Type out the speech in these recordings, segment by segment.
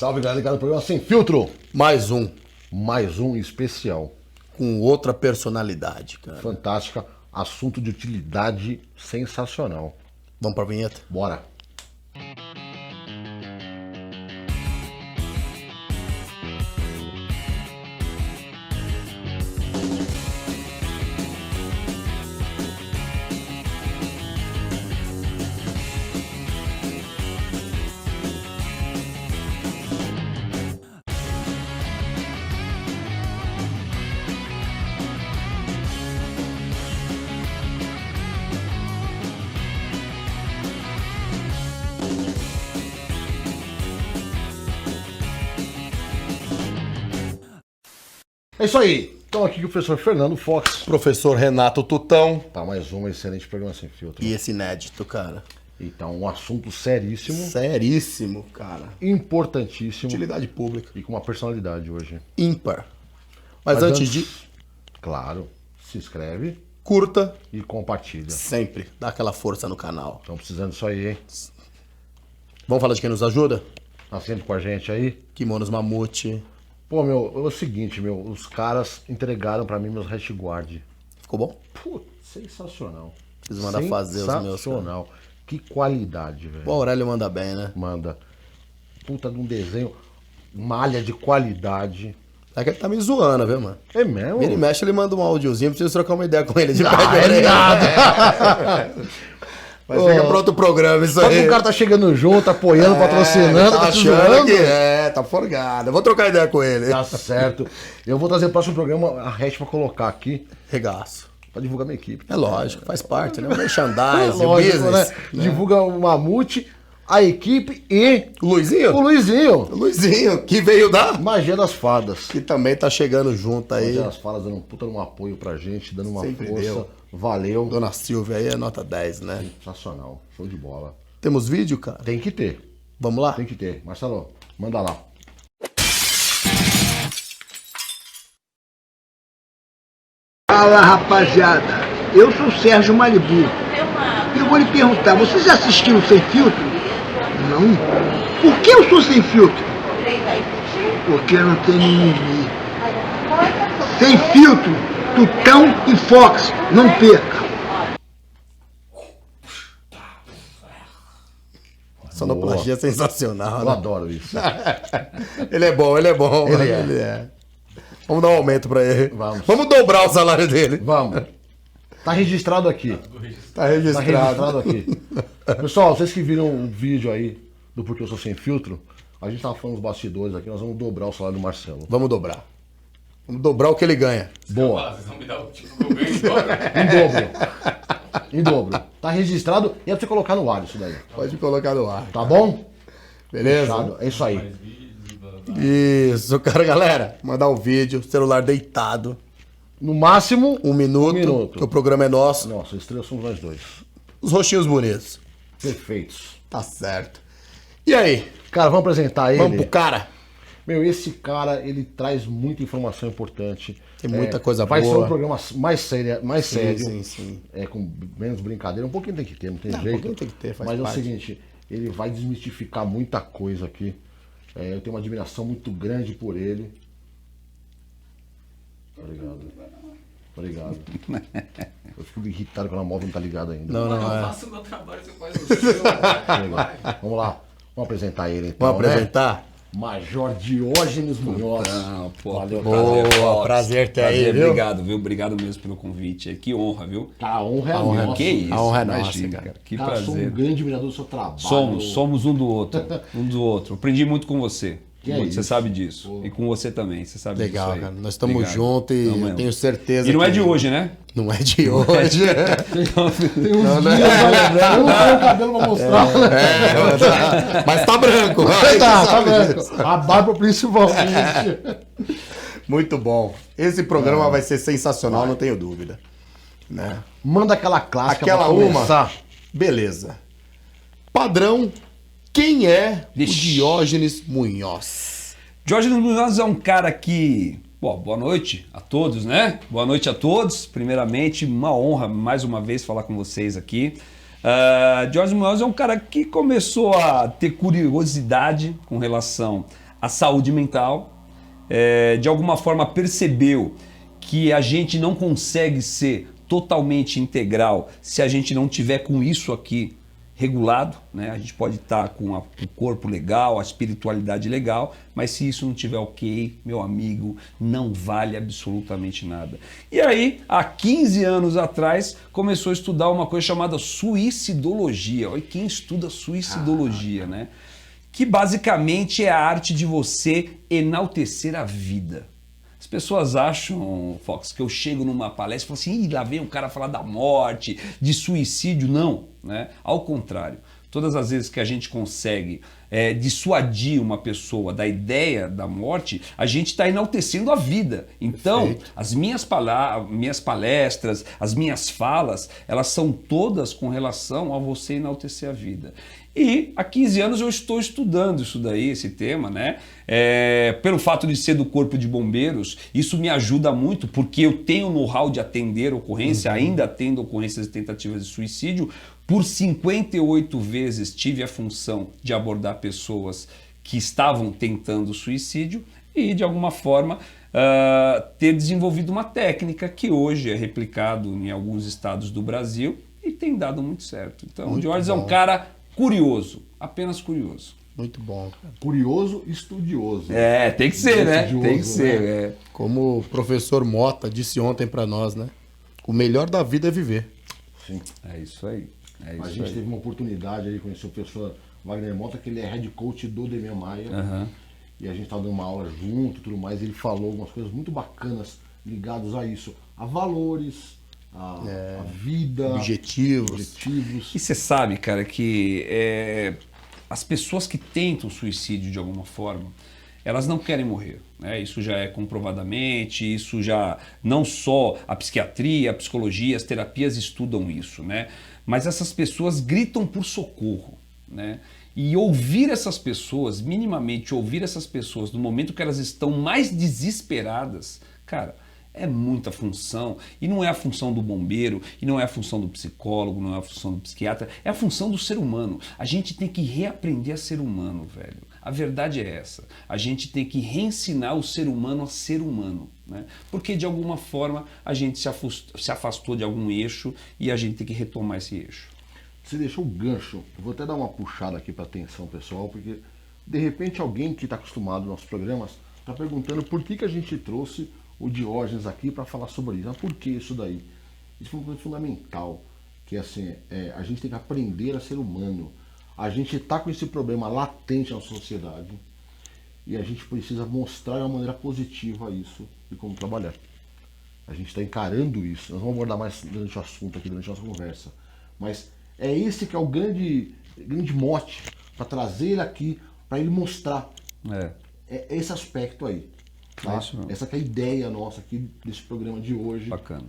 Salve, galera, ligado no programa Sem Filtro. Mais um especial. com outra personalidade, cara. Fantástica, assunto de utilidade sensacional. Vamos pra vinheta? Bora. É isso aí. Então aqui com o professor Fernando Fox. Professor Renato Tutão. Tá, mais um excelente programa Sem Filtro. E esse inédito, cara. Então, um assunto seríssimo, Seríssimo, cara. importantíssimo Utilidade pública. e com uma personalidade hoje. Ímpar. Mas antes de... Claro, se inscreve Curta e compartilha. sempre. Dá aquela força no canal. Estão precisando disso aí, hein? Vamos falar de quem nos ajuda? Tá sempre com a gente aí. Kimonos Mamute. Pô, meu, é o seguinte, meu, os caras entregaram pra mim meus hashguard. Ficou bom? Putz, sensacional. Preciso mandar fazer os meus, cara. Sensacional. Que qualidade, velho. O Aurélio manda bem, né? Manda. Puta de um desenho, malha de qualidade. É que ele tá me zoando, viu, mano? É mesmo? Ele mexe, ele manda um áudiozinho, preciso trocar uma ideia com ele de pé de É orelha. nada. Mas fica pra outro programa isso Só que aí. o cara tá chegando junto, apoiando, patrocinando, tá tá te achando zoando. que tá forgado. Eu vou trocar ideia com ele. Tá certo. Eu vou trazer o próximo programa a hash pra colocar aqui, Regaço. pra divulgar minha equipe. É lógico, faz parte, né? O É merchandising, o lógico, business. né? Divulga o Mamute, a equipe e O Luizinho? o Luizinho. O Luizinho, que veio da... Magia das Fadas. Que também tá chegando junto aí. Magia das Fadas dando um puta um apoio pra gente, dando uma Sempre força. deu. Valeu. Dona Silvia aí é nota 10, né? Sensacional. Show de bola. Temos vídeo, cara? Tem que ter. Vamos lá? Tem que ter. Marcelo, manda lá. Fala, rapaziada, eu sou o Sérgio Malibu e eu vou lhe perguntar, vocês já assistiram Sem Filtro? Não? Por que eu sou sem filtro? Porque não tem mimimi. Sem Filtro, Tutão e Fox, não perca. Sonoplastia sensacional, Eu né? adoro isso. Ele é bom, ele é bom. Ele é. Ele é. Vamos dar um aumento pra ele. Vamos. Dobrar o salário dele. Vamos. Tá registrado aqui. Tá Tá registrado. registrado aqui. Pessoal, vocês que viram o vídeo aí do Porque Eu Sou Sem Filtro, a gente tava falando nos bastidores aqui, nós vamos dobrar o salário do Marcelo. Vamos dobrar. Vamos dobrar o que ele ganha. Boa. Vocês vão me dar o tipo que eu ganho em dobro. Em dobro. Em dobro. Tá registrado e é pra você colocar no ar isso daí. Pode colocar no ar. Tá bom? Beleza? Fechado. É isso aí. Isso, cara, galera. Mandar um vídeo, celular deitado. No máximo, 1 minuto. 1 minuto. Que o programa é nosso. Nossa, estrelas somos nós dois. Os rostinhos bonitos. Perfeitos. Tá certo. E aí? Cara, vamos apresentar ele. Vamos pro cara? Meu, esse cara, ele traz muita informação importante. Tem muita coisa vai boa. Vai ser um programa mais sério. Sim. Com menos brincadeira. Um pouquinho tem que ter, não tem Não, um jeito. pouquinho tem que ter, faz Mas parte. é o seguinte, ele vai desmistificar muita coisa aqui. Eu tenho uma admiração muito grande por ele. Obrigado. Eu fico irritado quando a móvel não tá ligada ainda. Não, Eu é. faço o meu trabalho, você faz o seu. Vai. Vamos lá. Vamos apresentar ele então, Vamos apresentar? né? Major Diógenes Munhoz. Não, pô, Valeu, Boa, Fox. prazer ter aí, Prazer, viu? Obrigado, viu? Obrigado mesmo pelo convite. Que honra, viu? Tá, a honra é A honra é nossa. Que isso? A honra é nossa, imagina, cara. Que Cara, sou um prazer. grande admirador do seu trabalho. Somos um do outro. Um do outro. Aprendi muito com você. Que é Muito, você isso? sabe disso. Pô. E com você também, você sabe Legal, disso aí. cara. Nós estamos Obrigado. juntos e Tamo eu junto. tenho certeza E não é que- de hoje, né? Não é de hoje. Tem uns dias, né? Eu não tenho cabelo pra mostrar. Mas tá branco. Tá vendo? A barba principalmente. Muito bom. Esse programa vai ser sensacional, não tenho dúvida. Né? Manda aquela clássica Aquela pra começar. Beleza. Padrão, quem é Vixe. o Diógenes Munhoz? Diógenes Munhoz é um cara que... Bom, boa noite a todos, né? Boa noite a todos. Primeiramente, uma honra mais uma vez falar com vocês aqui. Diógenes Munhoz é um cara que começou a ter curiosidade com relação a saúde mental, de alguma forma percebeu que a gente não consegue ser totalmente integral se a gente não tiver com isso aqui regulado, né? A gente pode estar com o corpo legal, a espiritualidade legal, mas se isso não tiver ok, meu amigo, não vale absolutamente nada. E aí, há 15 anos atrás, começou a estudar uma coisa chamada suicidologia. Olha quem estuda suicidologia, né? Que basicamente é a arte de você enaltecer a vida. As pessoas acham, Fox, que eu chego numa palestra e falo assim, lá vem um cara falar da morte, de suicídio. Não, né? Ao contrário. Todas as vezes que a gente consegue dissuadir uma pessoa da ideia da morte, a gente está enaltecendo a vida. Então, Perfeito. as minhas palestras, as minhas falas, elas são todas com relação a você enaltecer a vida. E há 15 anos eu estou estudando isso daí, esse tema, né? Pelo fato de ser do Corpo de Bombeiros, isso me ajuda muito, porque eu tenho know-how de atender ocorrência, ainda atendo ocorrências de tentativas de suicídio. Por 58 vezes tive a função de abordar pessoas que estavam tentando suicídio e, de alguma forma, ter desenvolvido uma técnica que hoje é replicado em alguns estados do Brasil e tem dado muito certo. Então, o Georges é um cara curioso, apenas curioso. Muito bom, cara. Curioso e estudioso. Tem que ser, né? Estudioso, Tem que ser, né? Como o professor Mota disse ontem pra nós, né? O melhor da vida é viver. Sim. É isso aí. É isso A gente aí. teve uma oportunidade aí de conhecer o professor Wagner Mota, que ele é head coach do Demian Maia. Aham. E a gente estava dando uma aula junto e tudo mais. E ele falou algumas coisas muito bacanas ligadas a isso. A valores, a vida, Objetivos. objetivos. E você sabe, cara, que as pessoas que tentam suicídio de alguma forma, elas não querem morrer, né? Isso já é comprovadamente, isso já não só a psiquiatria, a psicologia, as terapias estudam isso, né? Mas essas pessoas gritam por socorro, né? E ouvir essas pessoas, minimamente ouvir essas pessoas no momento que elas estão mais desesperadas, cara, é muita função. E não é a função do bombeiro, e não é a função do psicólogo, não é a função do psiquiatra, é a função do ser humano. A gente tem que reaprender a ser humano, velho. A verdade é essa. A gente tem que reensinar o ser humano a ser humano, né? Porque de alguma forma a gente se afastou de algum eixo e a gente tem que retomar esse eixo. Você deixou o gancho. Eu vou até dar uma puxada aqui para atenção pessoal, porque de repente alguém que está acostumado aos nossos programas está perguntando por que a gente trouxe o Diógenes aqui para falar sobre isso. Mas por que isso daí? Isso foi uma coisa fundamental, que assim, a gente tem que aprender a ser humano. A gente está com esse problema latente na sociedade e a gente precisa mostrar de uma maneira positiva isso e como trabalhar. A gente está encarando isso. Nós vamos abordar mais durante o assunto aqui, durante a nossa conversa. Mas é esse que é o grande mote para trazer ele aqui, para ele mostrar é esse aspecto aí. Tá? É isso mesmo. Essa que é a ideia nossa aqui desse programa de hoje. Bacana.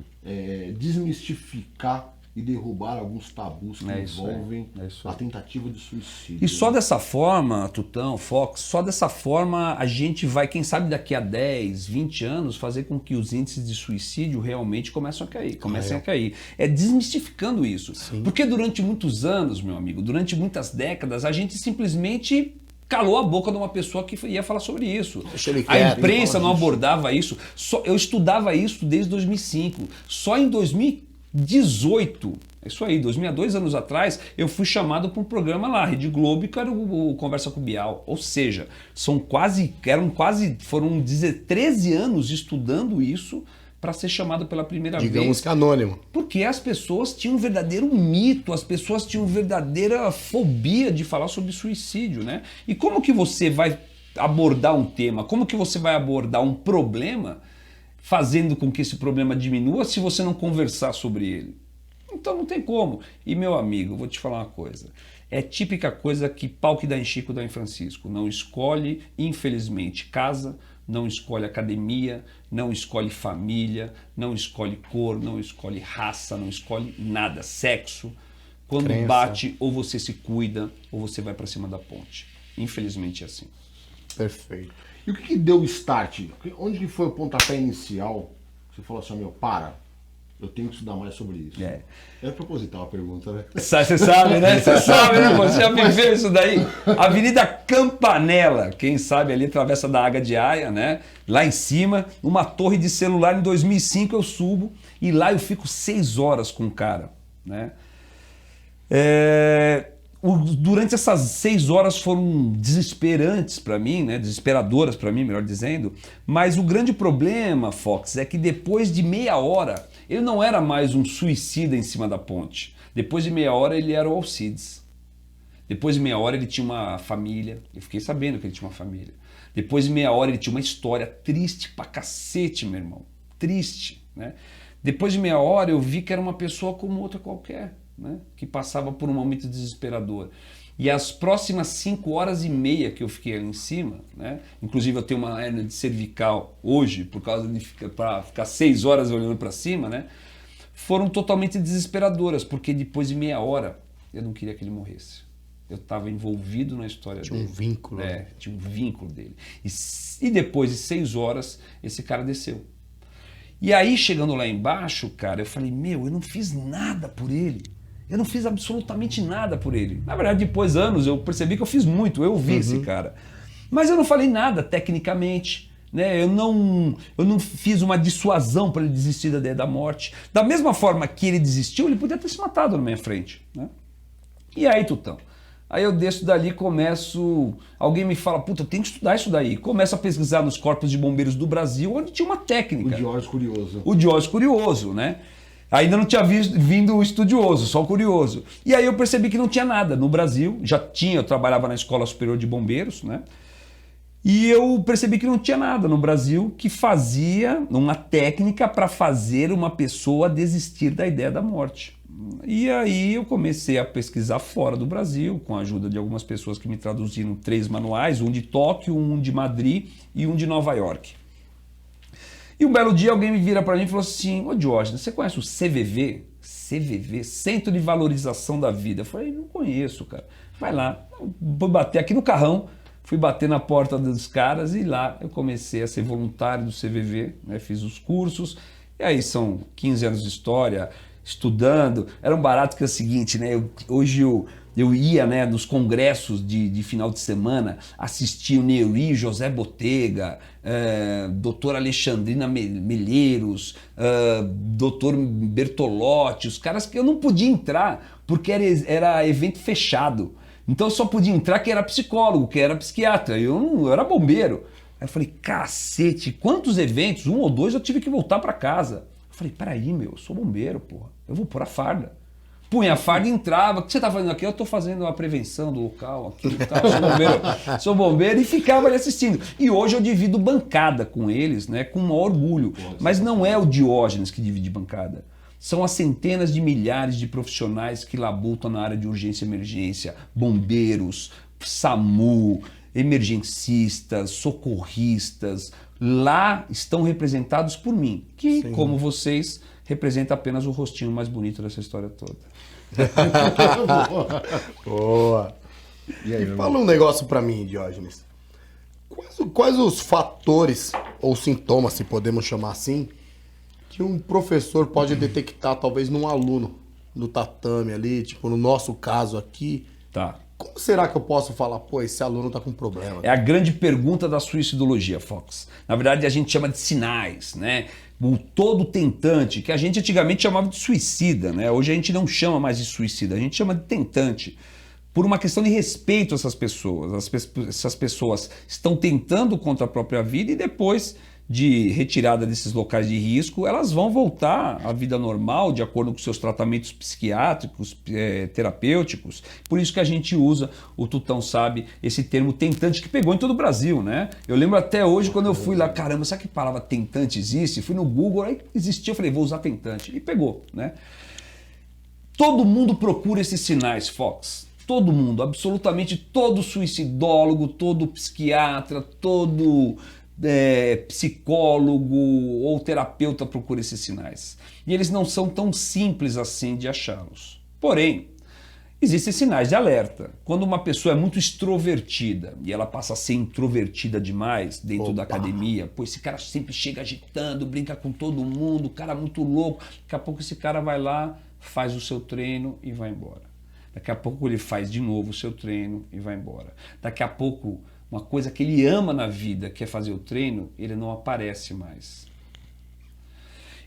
Desmistificar e derrubar alguns tabus que isso aí. envolvem É isso a aí. tentativa de suicídio. E só dessa forma, Tutão, Fox, só dessa forma a gente vai, quem sabe daqui a 10, 20 anos, fazer com que os índices de suicídio realmente comecem a cair. É desmistificando isso. Sim. Porque durante muitos anos, meu amigo, durante muitas décadas, a gente simplesmente calou a boca de uma pessoa que ia falar sobre isso. Deixa ele A quieto, imprensa ele não fala disso. abordava isso. Eu estudava isso desde 2005. Só em 2018, isso aí, 2 anos atrás, eu fui chamado para um programa lá, Rede Globo, que era o Conversa com o Bial. Ou seja, foram 13 anos estudando isso para ser chamado pela primeira vez. Digamos que anônimo. Porque as pessoas tinham um verdadeiro mito, as pessoas tinham verdadeira fobia de falar sobre suicídio, né? E como que você vai abordar um tema, como que você vai abordar um problema fazendo com que esse problema diminua se você não conversar sobre ele? Então não tem como. E meu amigo, vou te falar uma coisa. É típica coisa que pau que dá em Chico dá em Francisco. Não escolhe, infelizmente, casa, não escolhe academia, não escolhe família, não escolhe cor, não escolhe raça, não escolhe nada, sexo. Quando Crença. bate, ou você se cuida, ou você vai para cima da ponte. Infelizmente é assim. Perfeito. E o que deu o start? Onde que foi o pontapé inicial? Você falou assim, meu, para. Eu tenho que estudar mais sobre isso. É. É proposital a pergunta, né? Você sabe, né? Você sabe, né? Você já viveu isso daí. Avenida Campanella, quem sabe ali, Travessa da Águia de Aia, né? Lá em cima, uma torre de celular. Em 2005 eu subo e lá eu fico 6 horas com o cara, né? Durante essas 6 horas foram desesperantes para mim, né? Desesperadoras para mim, melhor dizendo. Mas o grande problema, Fox, é que depois de meia hora, ele não era mais um suicida em cima da ponte. Depois de meia hora, ele era o Alcides. Depois de meia hora, ele tinha uma família. Eu fiquei sabendo que ele tinha uma família. Depois de meia hora, ele tinha uma história triste pra cacete, meu irmão. Triste, né? Depois de meia hora, eu vi que era uma pessoa como outra qualquer, né? Que passava por um momento desesperador. E as próximas 5 horas e meia que eu fiquei ali em cima, né? Inclusive eu tenho uma hérnia de cervical hoje, por causa de ficar 6 horas olhando para cima, né? Foram totalmente desesperadoras, porque depois de meia hora eu não queria que ele morresse. Eu estava envolvido na história dele. Tinha um vínculo. Tinha um vínculo dele. E depois de 6 horas, esse cara desceu. E aí, chegando lá embaixo, cara, eu falei, eu não fiz nada por ele. Eu não fiz absolutamente nada por ele. Na verdade, depois de anos, eu percebi que eu fiz muito. Eu vi esse cara. Mas eu não falei nada tecnicamente. Né? Eu não fiz uma dissuasão para ele desistir da ideia da morte. Da mesma forma que ele desistiu, ele podia ter se matado na minha frente. Né? E aí, Tutão? Aí eu desço dali e começo... Alguém me fala, puta, eu tenho que estudar isso daí. Começo a pesquisar nos corpos de bombeiros do Brasil, onde tinha uma técnica. O Diógenes Curioso. O Diógenes Curioso, né? Ainda não tinha vindo o estudioso, só o curioso. E aí eu percebi que não tinha nada no Brasil. Eu trabalhava na Escola Superior de Bombeiros, né? E eu percebi que não tinha nada no Brasil que fazia uma técnica para fazer uma pessoa desistir da ideia da morte. E aí eu comecei a pesquisar fora do Brasil, com a ajuda de algumas pessoas que me traduziram 3 manuais, um de Tóquio, um de Madrid e um de Nova York. E um belo dia alguém me vira para mim e falou assim, ô Diógenes, você conhece o CVV? CVV, Centro de Valorização da Vida. Eu falei, não conheço, cara. Vai lá, vou bater aqui no carrão, fui bater na porta dos caras e lá eu comecei a ser voluntário do CVV, né? Fiz os cursos, e aí são 15 anos de história, estudando. Era um barato que é o seguinte, né? Hoje eu ia, né, nos congressos de final de semana, assistia o Neuri, José Botega, doutora Alexandrina Melheiros, doutor Bertolotti, os caras que eu não podia entrar porque era evento fechado. Então eu só podia entrar quem era psicólogo, quem era psiquiatra, eu era bombeiro. Aí eu falei, cacete, quantos eventos, 1 ou 2 eu tive que voltar para casa. Eu falei, peraí, eu sou bombeiro, porra, eu vou pôr a farda. Punha a farda e entrava. O que você tá fazendo aqui? Eu tô fazendo a prevenção do local aqui e tal. Sou bombeiro e ficava ali assistindo. E hoje eu divido bancada com eles, né? Com um orgulho. Mas não é o Diógenes que divide bancada. São as centenas de milhares de profissionais que labutam na área de urgência e emergência. Bombeiros, SAMU, emergencistas, socorristas. Lá estão representados por mim. Que, como vocês, representa apenas o rostinho mais bonito dessa história toda. Boa. E aí, Fala um negócio pra mim, Diógenes. Quais os fatores ou sintomas, se podemos chamar assim, que um professor pode detectar talvez num aluno no tatame ali, tipo no nosso caso aqui? Tá. Como será que eu posso falar, pô, esse aluno tá com problema? É a grande pergunta da suicidologia, Fox. Na verdade, a gente chama de sinais, né? O todo tentante, que a gente antigamente chamava de suicida, né? Hoje a gente não chama mais de suicida, a gente chama de tentante. Por uma questão de respeito a essas pessoas. Essas pessoas estão tentando contra a própria vida e depois de retirada desses locais de risco, elas vão voltar à vida normal de acordo com seus tratamentos psiquiátricos, terapêuticos. Por isso que a gente usa, o Tutão sabe, esse termo tentante que pegou em todo o Brasil, né? Eu lembro até hoje quando eu fui lá, caramba, sabe que palavra tentante existe? Fui no Google, aí existia, eu falei, vou usar tentante. E pegou, né? Todo mundo procura esses sinais, Fox. Todo mundo, absolutamente todo suicidólogo, todo psiquiatra, todo psicólogo ou terapeuta procura esses sinais. E eles não são tão simples assim de achá-los. Porém, Existem sinais de alerta. Quando uma pessoa é muito extrovertida e ela passa a ser introvertida demais dentro da academia, pô, esse cara sempre chega agitando, brinca com todo mundo, o cara muito louco. Daqui a pouco esse cara vai lá, faz o seu treino e vai embora. Daqui a pouco ele faz de novo o seu treino e vai embora. Daqui a pouco, uma coisa que ele ama na vida, que é fazer o treino, ele não aparece mais.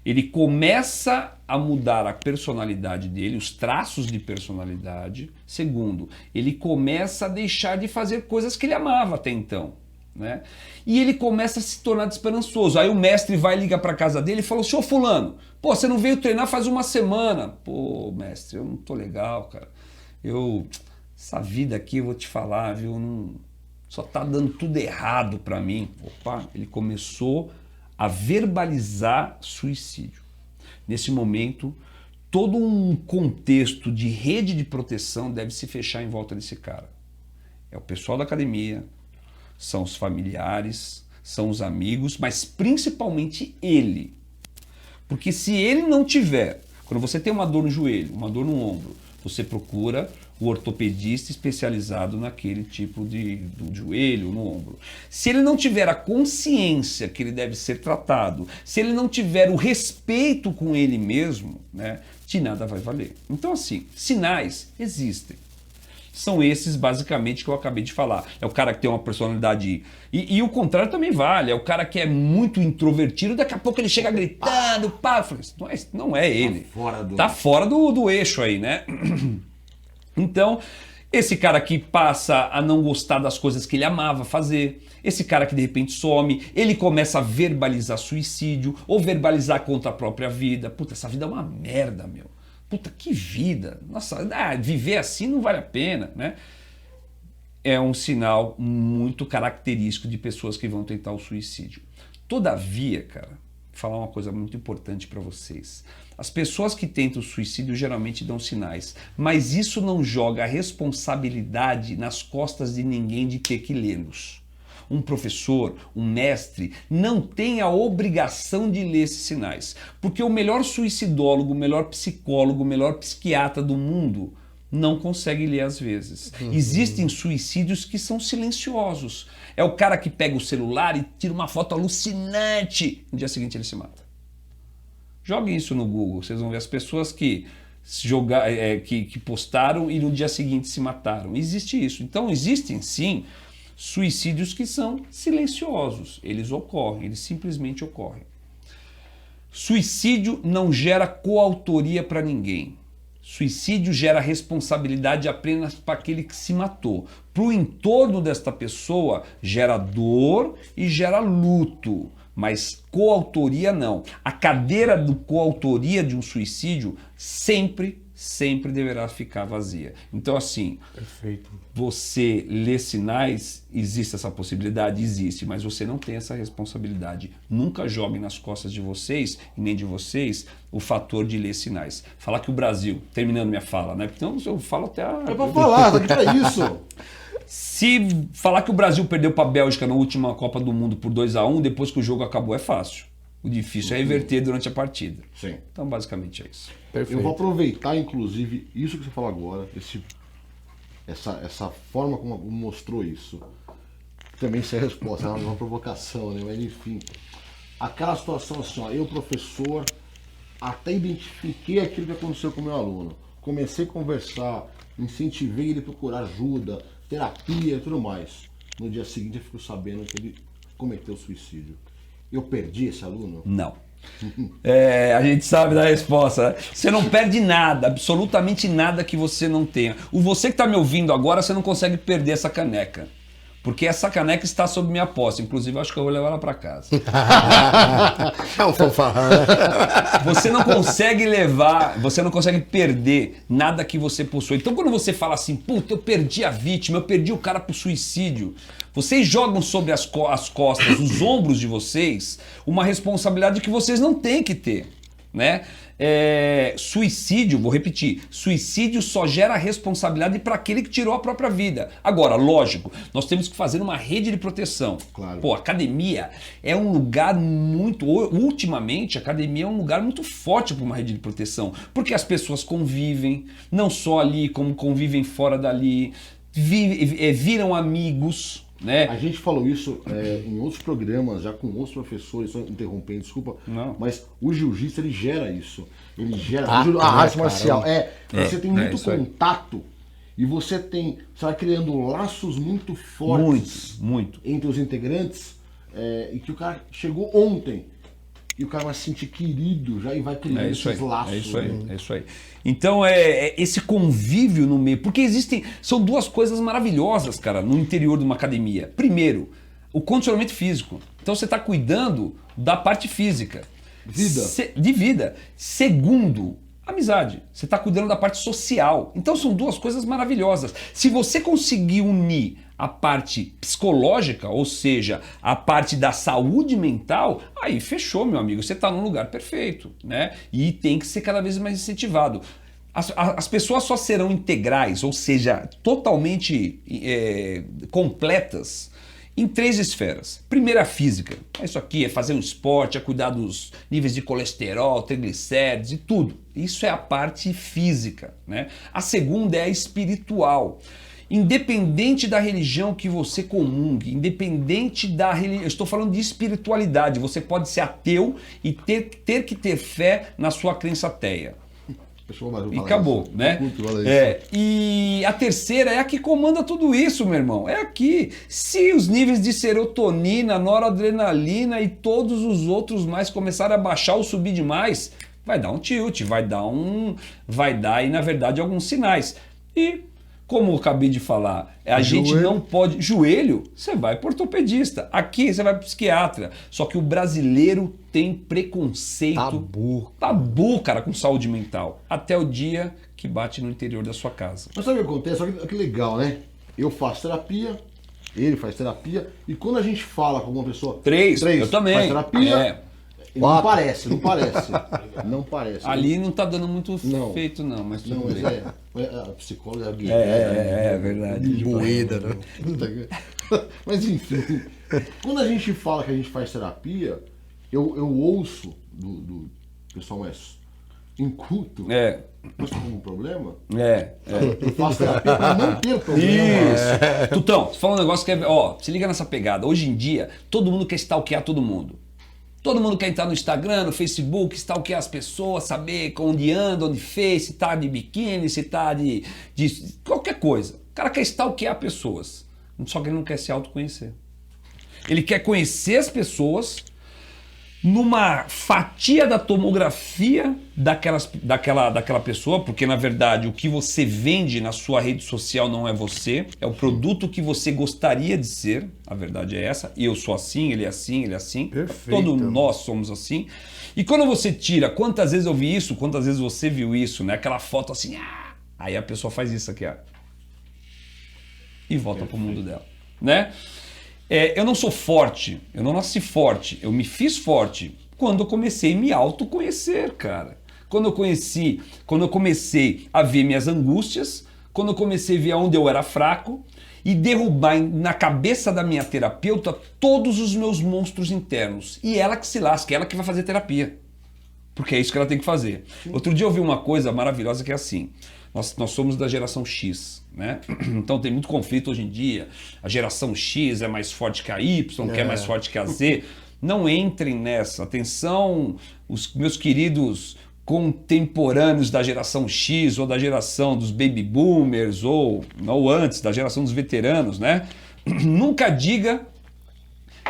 Ele começa a mudar a personalidade dele, os traços de personalidade. Segundo, ele começa a deixar de fazer coisas que ele amava até então, né? E ele começa a se tornar desesperançoso. Aí o mestre vai ligar para casa dele e fala: "Senhor fulano, pô, você não veio treinar faz uma semana." "Pô, mestre, eu não tô legal, cara. Essa vida aqui, eu vou te falar, viu, só tá dando tudo errado para mim." Opa, ele começou a verbalizar suicídio. Nesse momento, todo um contexto de rede de proteção deve se fechar em volta desse cara. É o pessoal da academia, são os familiares, são os amigos, mas principalmente ele. Porque se ele não tiver, quando você tem uma dor no joelho, uma dor no ombro, você procura o ortopedista especializado naquele tipo do joelho, no ombro. Se ele não tiver a consciência que ele deve ser tratado, se ele não tiver o respeito com ele mesmo, né, de nada vai valer. Então, assim, sinais existem. São esses, basicamente, que eu acabei de falar. É o cara que tem uma personalidade... E o contrário também vale. É o cara que é muito introvertido, daqui a pouco ele chega gritando, pá. Eu falei, não é ele. Tá fora do eixo aí, né? Então, esse cara que passa a não gostar das coisas que ele amava fazer, esse cara que de repente some, ele começa a verbalizar suicídio ou verbalizar contra a própria vida. Puta, essa vida é uma merda, meu. Puta, que vida. Nossa, viver assim não vale a pena, né? É um sinal muito característico de pessoas que vão tentar o suicídio. Todavia, cara, vou falar uma coisa muito importante para vocês. As pessoas que tentam o suicídio geralmente dão sinais, mas isso não joga a responsabilidade nas costas de ninguém de ter que lê-los. Um professor, um mestre, não tem a obrigação de ler esses sinais, porque o melhor suicidólogo, o melhor psicólogo, o melhor psiquiatra do mundo não consegue ler às vezes. Existem suicídios que são silenciosos. É o cara que pega o celular e tira uma foto alucinante, no dia seguinte ele se mata. Joguem isso no Google, vocês vão ver as pessoas que postaram e no dia seguinte se mataram. Existe isso. Então existem sim suicídios que são silenciosos. Eles ocorrem, eles simplesmente ocorrem. Suicídio não gera coautoria para ninguém. Suicídio gera responsabilidade apenas para aquele que se matou. Para o entorno desta pessoa gera dor e gera luto. Mas coautoria não. A cadeira do coautoria de um suicídio sempre deverá ficar vazia. Então assim, perfeito. Você lê sinais, existe essa possibilidade? Existe, mas você não tem essa responsabilidade. Nunca jogue nas costas de vocês, e nem de vocês, o fator de ler sinais. Falar que o Brasil, terminando minha fala, né? Então eu falo até a... É pra falar, tá aqui pra isso. Se falar que o Brasil perdeu para a Bélgica na última Copa do Mundo por 2-1, depois que o jogo acabou, é fácil. O difícil é reverter durante a partida. Sim. Então, basicamente é isso. Perfeito. Eu vou aproveitar, inclusive, isso que você falou agora, essa forma como mostrou isso. Também sem resposta, é uma provocação, né? Mas enfim, aquela situação assim, ó, eu, professor, até identifiquei aquilo que aconteceu com o meu aluno. Comecei a conversar, incentivei ele a procurar ajuda, terapia e tudo mais. No dia seguinte eu fico sabendo que ele cometeu suicídio. Eu perdi esse aluno? Não. A gente sabe da resposta, né? Você não perde nada, absolutamente nada que você não tenha. Você que está me ouvindo agora, você não consegue perder essa caneca. Porque essa caneca está sob minha posse. Inclusive, acho que eu vou levar ela para casa. É um fanfarrão. Você não consegue levar, você não consegue perder nada que você possui. Então, quando você fala assim, puta, eu perdi a vítima, eu perdi o cara pro suicídio, vocês jogam sobre as costas, os ombros de vocês, uma responsabilidade que vocês não têm que ter. né? Suicídio, vou repetir, suicídio só gera responsabilidade para aquele que tirou a própria vida. Agora, lógico, nós temos que fazer uma rede de proteção. Claro. Pô, a academia é um lugar muito, ultimamente a academia é um lugar muito forte para uma rede de proteção, porque as pessoas convivem, não só ali, como convivem fora dali, viram amigos, né? A gente falou isso em outros programas, já com outros professores, só interrompendo, desculpa. Não. Mas o jiu-jitsu, ele gera isso. Ele gera Ah, a arte caramba. marcial. Você tem muito isso aí. contato e você vai criando laços muito fortes Muito. entre os integrantes, e que o cara chegou ontem e o cara vai se sentir querido já e vai criando esses laços. É isso aí. Então esse convívio no meio, porque são duas coisas maravilhosas, cara, no interior de uma academia. Primeiro, o condicionamento físico. Então você está cuidando da parte física. De vida. Segundo, amizade. Você está cuidando da parte social. Então são duas coisas maravilhosas. Se você conseguir unir a parte psicológica, ou seja, a parte da saúde mental, aí fechou, meu amigo. Você está num lugar perfeito, né? E tem que ser cada vez mais incentivado. As pessoas só serão integrais, ou seja, totalmente completas, em 3 esferas. Primeira, a física. Isso aqui é fazer um esporte, é cuidar dos níveis de colesterol, triglicérides e tudo. Isso é a parte física, né? A segunda é a espiritual. Independente da religião que você comungue, independente da religião, eu estou falando de espiritualidade, você pode ser ateu e ter que ter fé na sua crença ateia. E acabou, né? E a terceira é a que comanda tudo isso, meu irmão. É aqui. Se os níveis de serotonina, noradrenalina e todos os outros mais começarem a baixar ou subir demais, vai dar um tilt, vai dar aí, na verdade, alguns sinais. E como eu acabei de falar, a gente não pode... Joelho, você vai para ortopedista. Aqui você vai para psiquiatra. Só que o brasileiro tem preconceito. Tabu, cara, com saúde mental. Até o dia que bate no interior da sua casa. Mas sabe o que acontece? Olha que legal, né? Eu faço terapia, ele faz terapia, e quando a gente fala com uma pessoa... Três, eu também. Faz terapia... Não parece. Não parece. Ali não tá dando muito feito, não, mas tudo bem. A psicóloga é gay. É verdade. Moeda, né? Mas enfim, quando a gente fala que a gente faz terapia, eu ouço do pessoal mais inculto. Você tem algum problema? Eu faço terapia pra não ter problema. Isso. Tutão, você fala um negócio que é... Ó, se liga nessa pegada. Hoje em dia, todo mundo quer stalkear todo mundo. Todo mundo quer entrar no Instagram, no Facebook, stalkear as pessoas, saber onde anda, onde fez, se tá de biquíni, se tá de qualquer coisa. O cara quer stalkear pessoas, só que ele não quer se autoconhecer. Ele quer conhecer as pessoas numa fatia da tomografia daquela pessoa, porque na verdade o que você vende na sua rede social não é você, é o produto que você gostaria de ser, a verdade é essa, eu sou assim, ele é assim, ele é assim, Perfeito. todos nós somos assim. E quando você tira, quantas vezes eu vi isso, quantas vezes você viu isso, né? Aquela foto assim, aí a pessoa faz isso aqui, e volta pro mundo dela, né? Eu não sou forte, eu não nasci forte, eu me fiz forte quando eu comecei a me autoconhecer, cara. Quando eu comecei a ver minhas angústias, quando eu comecei a ver onde eu era fraco e derrubar na cabeça da minha terapeuta todos os meus monstros internos. E ela que se lasca, ela que vai fazer terapia. Porque é isso que ela tem que fazer. Sim. Outro dia eu vi uma coisa maravilhosa que é assim, nós somos da geração X, né? Então tem muito conflito hoje em dia. A geração X é mais forte que a Y, que é mais forte que a Z. Não entrem nessa. Atenção, os meus queridos contemporâneos da geração X ou da geração dos baby boomers ou antes, da geração dos veteranos, né? Nunca diga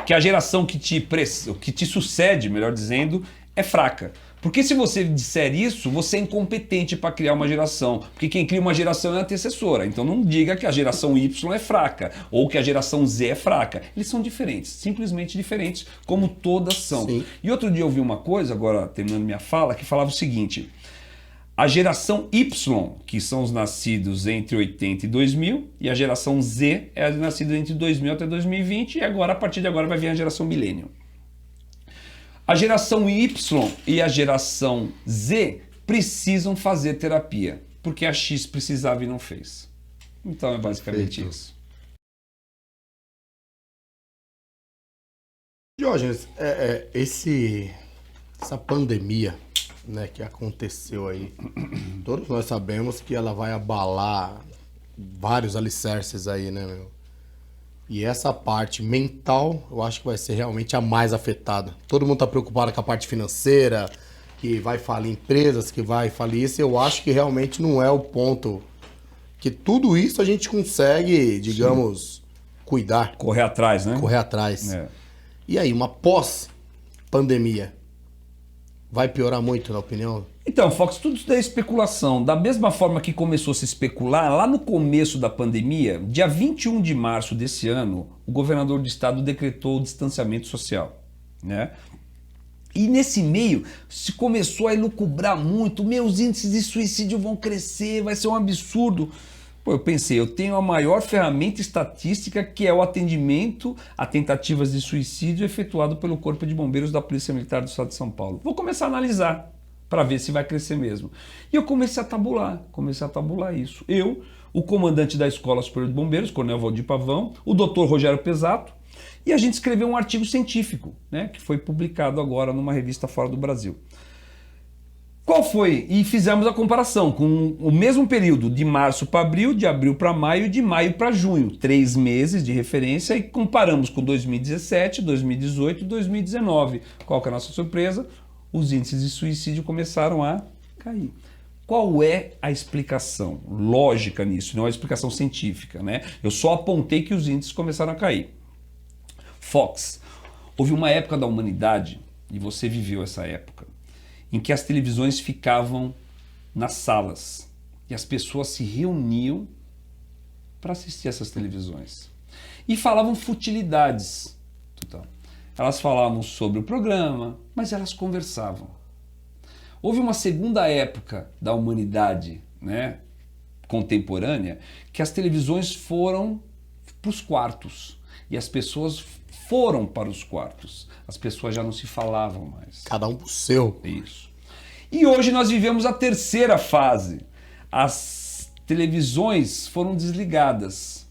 que a geração que te sucede, melhor dizendo, é fraca. Porque se você disser isso, você é incompetente para criar uma geração. Porque quem cria uma geração é a antecessora. Então não diga que a geração Y é fraca ou que a geração Z é fraca. Eles são diferentes, simplesmente diferentes, como todas são. Sim. E outro dia eu vi uma coisa, agora terminando minha fala, que falava o seguinte: a geração Y, que são os nascidos entre 80 e 2000, e a geração Z é a nascida entre 2000 até 2020, e agora, a partir de agora vai vir a geração Millennium. A geração Y e a geração Z precisam fazer terapia, porque a X precisava e não fez. Então é basicamente isso. Diógenes, essa pandemia, né, que aconteceu aí, todos nós sabemos que ela vai abalar vários alicerces aí, né, meu? E essa parte mental, eu acho que vai ser realmente a mais afetada. Todo mundo tá preocupado com a parte financeira, que vai falir empresas, que vai falir isso. Eu acho que realmente não é o ponto. Que tudo isso a gente consegue, digamos, cuidar. Correr atrás, né? Correr atrás. É. E aí, uma pós-pandemia vai piorar muito, na opinião? Então, Fox, tudo isso daí é especulação. Da mesma forma que começou a se especular, lá no começo da pandemia, dia 21 de março desse ano, o governador do estado decretou o distanciamento social, né? E nesse meio se começou a elucubrar muito, meus índices de suicídio vão crescer, vai ser um absurdo. Pô, eu pensei, eu tenho a maior ferramenta estatística, que é o atendimento a tentativas de suicídio efetuado pelo Corpo de Bombeiros da Polícia Militar do Estado de São Paulo. Vou começar a analisar para ver se vai crescer mesmo. E eu comecei a tabular isso. Eu, o comandante da Escola Superior de Bombeiros, Coronel Valdir Pavão, o Dr. Rogério Pesato, e a gente escreveu um artigo científico, né, que foi publicado agora numa revista fora do Brasil. Qual foi? E fizemos a comparação com o mesmo período, de março para abril, de abril para maio e de maio para junho. 3 meses de referência e comparamos com 2017, 2018 e 2019. Qual que é a nossa surpresa? Os índices de suicídio começaram a cair. Qual é a explicação lógica nisso? Não é uma explicação científica, né? Eu só apontei que os índices começaram a cair. Fox, houve uma época da humanidade, e você viveu essa época, em que as televisões ficavam nas salas e as pessoas se reuniam para assistir essas televisões e falavam futilidades. Elas falavam sobre o programa, mas elas conversavam. Houve uma segunda época da humanidade, né, contemporânea, que as televisões foram para os quartos e as pessoas foram para os quartos. As pessoas já não se falavam mais. Cada um pro seu. Isso. E hoje nós vivemos a terceira fase. As televisões foram desligadas.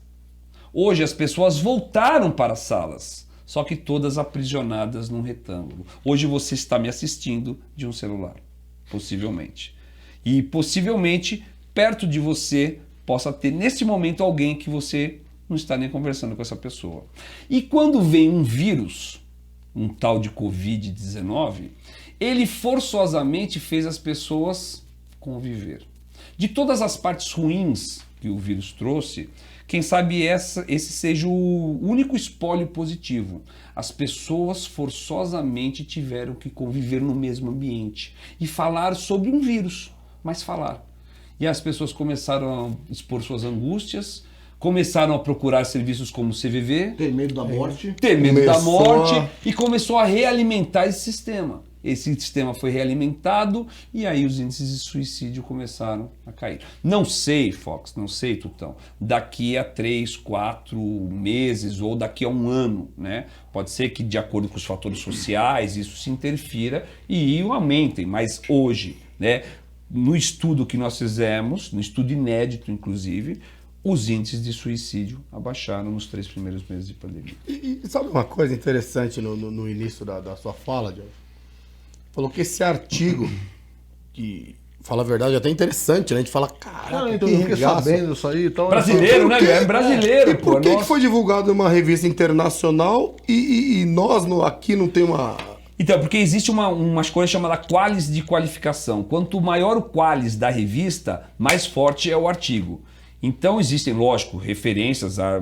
Hoje as pessoas voltaram para as salas, só que todas aprisionadas num retângulo. Hoje você está me assistindo de um celular, possivelmente. E possivelmente perto de você possa ter nesse momento alguém que você não está nem conversando com essa pessoa. E quando vem um vírus, um tal de Covid-19, ele forçosamente fez as pessoas conviver. De todas as partes ruins que o vírus trouxe, quem sabe esse seja o único espólio positivo. As pessoas forçosamente tiveram que conviver no mesmo ambiente e falar sobre um vírus, mas falar. E as pessoas começaram a expor suas angústias, começaram a procurar serviços como CVV, Ter medo da morte. ter medo da morte e começou a realimentar esse sistema. Esse sistema foi realimentado e aí os índices de suicídio começaram a cair. Não sei, Fox, não sei, Tutão, daqui a 3, 4 meses ou daqui a 1 ano, né? Pode ser que de acordo com os fatores sociais isso se interfira e aumentem, mas hoje, né, no estudo que nós fizemos, no estudo inédito inclusive, os índices de suicídio abaixaram nos 3 primeiros meses de pandemia. E sabe uma coisa interessante no início da sua fala, Diogo? Falou que esse artigo, que fala a verdade, é até interessante, né? A gente fala, caraca, Então que eu fiquei regaço. sabendo isso aí. Então, Brasileiro, né? É brasileiro, E pô. por que Nossa. foi divulgado numa revista internacional e nós aqui não tem uma... Então, porque existe uma coisa chamada qualis de qualificação. Quanto maior o qualis da revista, mais forte é o artigo. Então existem, lógico, referências a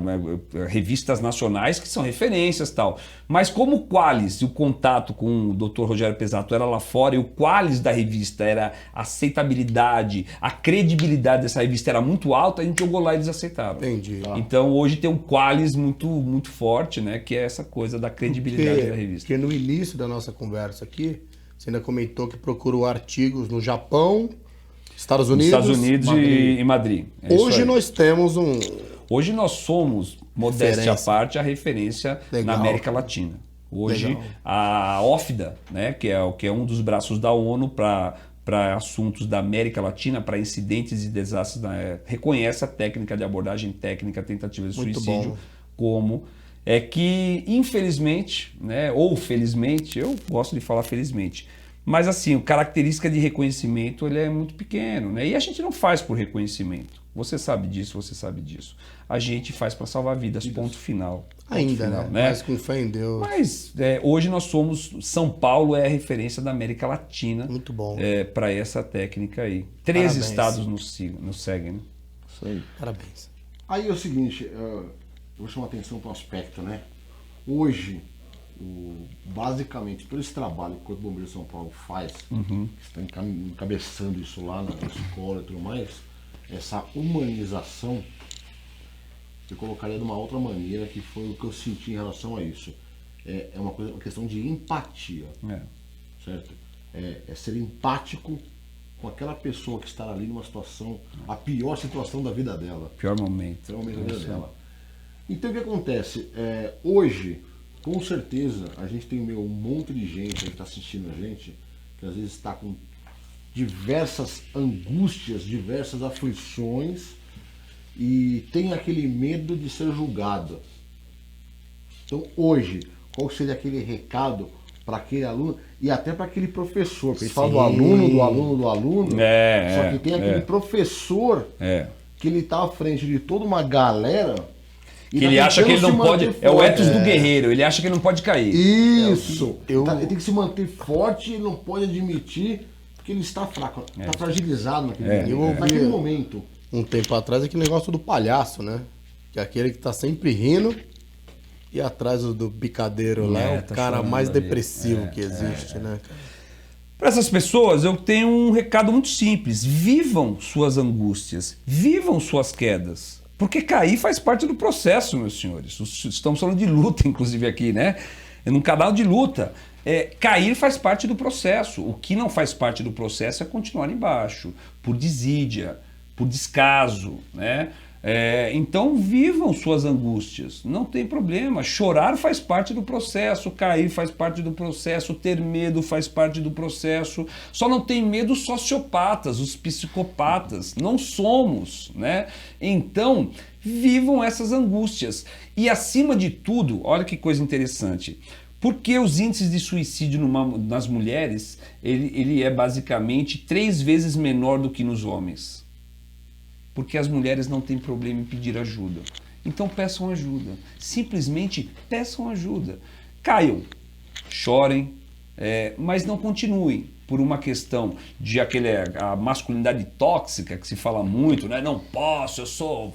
revistas nacionais que são referências e tal. Mas como o qualis e o contato com o Dr. Rogério Pesato era lá fora e o qualis da revista era a aceitabilidade, a credibilidade dessa revista era muito alta, a gente jogou lá e eles aceitaram. Entendi. Então hoje tem um qualis muito, muito forte, né? Que é essa coisa da credibilidade da revista. Porque no início da nossa conversa aqui, você ainda comentou que procurou artigos no Japão, Estados Unidos, e Madrid. É isso Hoje aí. nós temos Hoje nós somos, modéstia à Referência. parte, a referência Legal. na América Latina. Hoje, Legal. a OFDA, né, que é um dos braços da ONU para assuntos da América Latina, para incidentes e desastres, reconhece a técnica de abordagem técnica tentativa de Muito suicídio bom. como que, infelizmente, né, ou felizmente, eu gosto de falar felizmente, mas assim, a característica de reconhecimento ele é muito pequeno, né? E a gente não faz por reconhecimento. Você sabe disso, você sabe disso. A gente faz para salvar vidas, ponto final. Ponto Ainda, final, né? Mas com fé em Deus. Mas hoje nós somos, São Paulo é a referência da América Latina. Muito bom. Para essa técnica aí. 13 Parabéns. estados nos seguem, né? Isso aí. Parabéns. Aí é o seguinte, eu vou chamar atenção para um aspecto, né? Hoje, basicamente, todo esse trabalho que o Corpo de Bombeiros de São Paulo faz, que está encabeçando isso lá na escola e tudo mais, essa humanização, eu colocaria de uma outra maneira, que foi o que eu senti em relação a isso. É uma questão de empatia, certo? É ser empático com aquela pessoa que está ali numa situação, a pior situação da vida dela. Pior momento. Pior momento da vida dela. Então o que acontece? Hoje, com certeza, a gente tem um monte de gente que está assistindo a gente, que às vezes está com diversas angústias, diversas aflições e tem aquele medo de ser julgado. Então hoje, qual seria aquele recado para aquele aluno e até para aquele professor? Porque a gente fala do aluno, só que tem aquele professor que ele está à frente de toda uma galera e Que tá ele acha que ele tentando não se pode. manter É o forte. ethos do guerreiro, ele acha que ele não pode cair. Isso! Eu- Ele tem que se manter forte, ele não pode admitir que ele está fraco, está fragilizado naquele momento. Um tempo atrás, aquele negócio do palhaço, né? Que é aquele que tá sempre rindo e atrás do bicadeiro lá é o tá cara chorando mais ali. depressivo que existe, né? Para essas pessoas, eu tenho um recado muito simples: vivam suas angústias, vivam suas quedas. Porque cair faz parte do processo, meus senhores. Estamos falando de luta, inclusive, aqui, né? É num canal de luta. Cair faz parte do processo. O que não faz parte do processo é continuar embaixo, por desídia, por descaso, né? Então vivam suas angústias, não tem problema. Chorar faz parte do processo, cair faz parte do processo, ter medo faz parte do processo. Só não tem medo os sociopatas, os psicopatas. Não somos, né? Então vivam essas angústias. E acima de tudo, olha que coisa interessante. Porque os índices de suicídio nas mulheres, ele é basicamente 3 vezes menor do que nos homens. Porque as mulheres não têm problema em pedir ajuda. Então peçam ajuda. Simplesmente peçam ajuda. Caiam, chorem, mas não continuem por uma questão de a masculinidade tóxica que se fala muito, né? Não posso, eu sou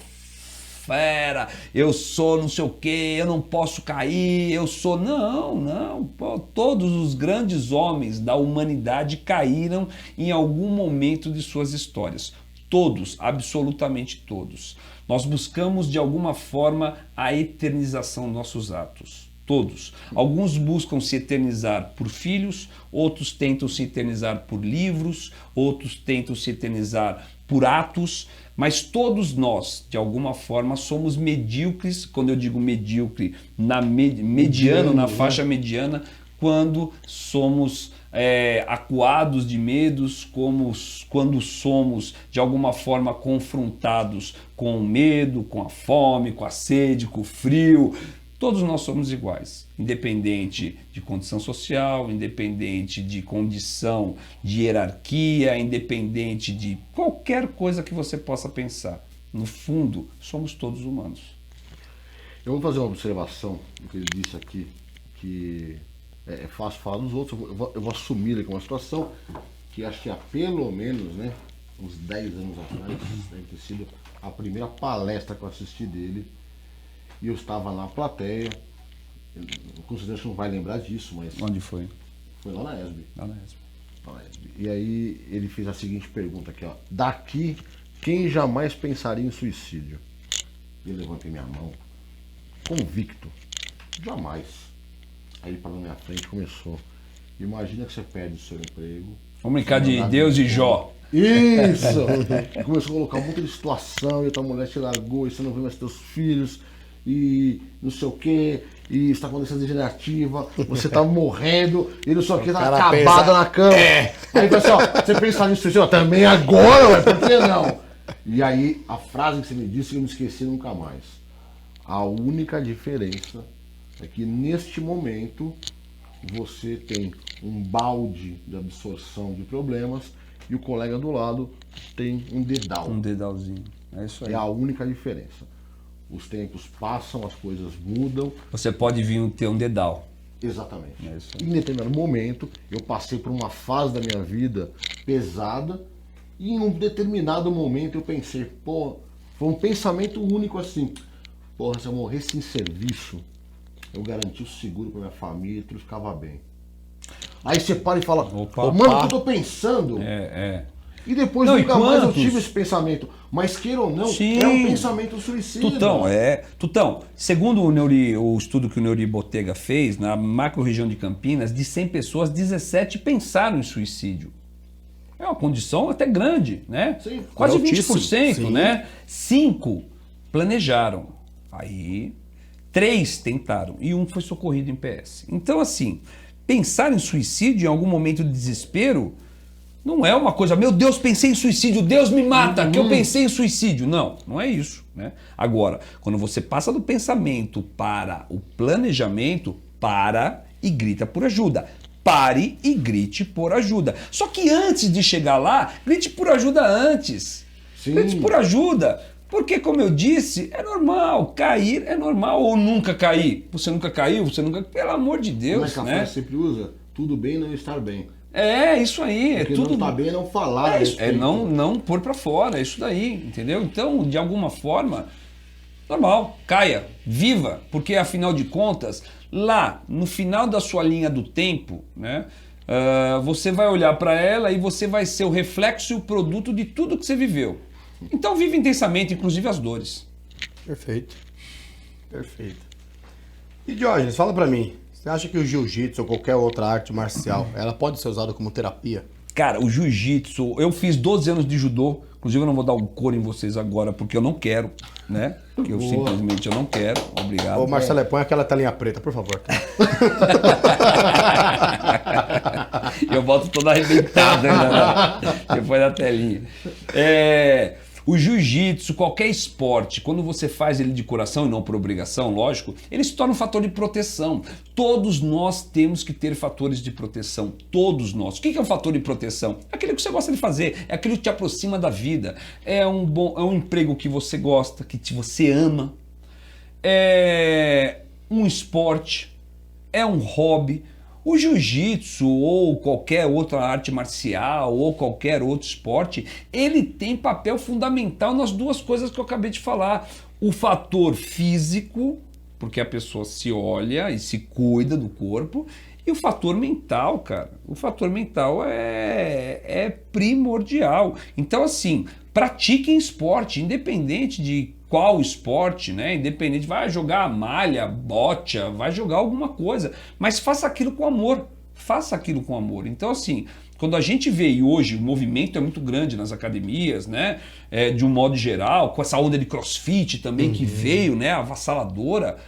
fera, eu sou não sei o quê, eu não posso cair, eu sou... Não. Pô, todos os grandes homens da humanidade caíram em algum momento de suas histórias. Todos, absolutamente todos. Nós buscamos de alguma forma a eternização dos nossos atos. Todos. Alguns buscam se eternizar por filhos, outros tentam se eternizar por livros, outros tentam se eternizar por atos, mas todos nós, de alguma forma, somos medíocres. Quando eu digo medíocre, mediano, na faixa mediana, quando somos acuados de medos, quando somos de alguma forma confrontados com o medo, com a fome, com a sede, com o frio. Todos nós somos iguais, independente de condição social, independente de condição de hierarquia, independente de qualquer coisa que você possa pensar. No fundo, somos todos humanos. Eu vou fazer uma observação do que ele disse aqui, que é fácil falar dos outros. Eu vou assumir aqui uma situação que acho que há pelo menos, né, uns 10 anos atrás, deve ter sido a primeira palestra que eu assisti dele, e eu estava na plateia. Com certeza não vai lembrar disso, mas Onde foi? foi lá na ESB. Lá na ESB. E aí ele fez a seguinte pergunta aqui, ó: daqui, quem jamais pensaria em suicídio? Eu levantei minha mão, convicto, jamais. Aí ele parou na minha frente e começou: imagina que você perde o seu emprego. Vamos brincar de Deus e Jó. Isso! Começou a colocar um monte de situação, e a tua mulher te largou, e você não vê mais teus filhos, e não sei o quê, e está com doença degenerativa, você tá morrendo, e não sei o que, tá cara acabado pensa, na cama. Aí assim, ó, você pensa nisso, assim, ó, também agora, ué, por que não? E aí, a frase que você me disse, eu não esqueci nunca mais. A única diferença é que neste momento você tem um balde de absorção de problemas e o colega do lado tem um dedal. Um dedalzinho. É isso aí. É a única diferença. Os tempos passam, as coisas mudam. Você pode vir ter um dedal. Exatamente. É isso aí. Em determinado momento, eu passei por uma fase da minha vida pesada e em um determinado momento eu pensei, pô, foi um pensamento único assim, porra, se eu morresse em serviço, eu garantia o seguro para minha família e tudo ficava bem. Aí você para e fala, Opa, "Ô, mano, o que eu tô pensando?" É. E depois Não, nunca e mais eu quantos? tive esse pensamento. Mas queira ou não, Sim. é um pensamento suicida. Tutão, segundo o estudo que o Neuri Botega fez, na macro-região de Campinas, de 100 pessoas, 17 pensaram em suicídio. É uma condição até grande, né? Sim. Quase Altíssimo. 20%, Sim. né? 5 planejaram. Aí, 3 tentaram e 1 foi socorrido em PS. Então, assim, pensar em suicídio em algum momento de desespero não é uma coisa, meu Deus, pensei em suicídio, Deus me mata, que eu pensei em suicídio. Não, não é isso, né? Agora, quando você passa do pensamento para o planejamento, para e grita por ajuda. Pare e grite por ajuda. Só que antes de chegar lá, grite por ajuda antes. Sim. Grite por ajuda. Porque, como eu disse, é normal. Cair é normal ou nunca cair. Você nunca caiu, você nunca... Pelo amor de Como Deus, é que a né? frase sempre usa? Tudo bem não estar bem. É, isso aí. Porque é tudo... não tá bem é não falar. É, isso, é respeito. não pôr pra fora, é isso daí, entendeu? Então, de alguma forma, normal, caia, viva, porque afinal de contas, lá no final da sua linha do tempo, né, você vai olhar para ela e você vai ser o reflexo e o produto de tudo que você viveu. Então, vive intensamente, inclusive as dores. Perfeito. Perfeito. E Diógenes, fala pra mim. Você acha que o jiu-jitsu ou qualquer outra arte marcial, ela pode ser usada como terapia? Cara, o jiu-jitsu, eu fiz 12 anos de judô, inclusive eu não vou dar um couro em vocês agora, porque eu não quero, né? Porque eu simplesmente eu não quero, obrigado. Ô Marcelo, põe aquela telinha preta, por favor. Eu volto todo arrebentado ainda, né? Depois da telinha. O jiu-jitsu, qualquer esporte, quando você faz ele de coração e não por obrigação, lógico, ele se torna um fator de proteção. Todos nós temos que ter fatores de proteção, todos nós. O que é um fator de proteção? É aquilo que você gosta de fazer, é aquilo que te aproxima da vida, é um emprego que você gosta, que você ama, é um esporte, é um hobby. O jiu-jitsu ou qualquer outra arte marcial ou qualquer outro esporte, ele tem papel fundamental nas duas coisas que eu acabei de falar. O fator físico, porque a pessoa se olha e se cuida do corpo, e o fator mental, cara. O fator mental é primordial. Então, assim, pratiquem esporte, independente de qual esporte, né? Independente, vai jogar malha, bocha, vai jogar alguma coisa, mas faça aquilo com amor. Faça aquilo com amor. Então, assim, quando a gente vê, e hoje o movimento é muito grande nas academias, né? De um modo geral, com essa onda de crossfit também que veio, né? Avassaladora.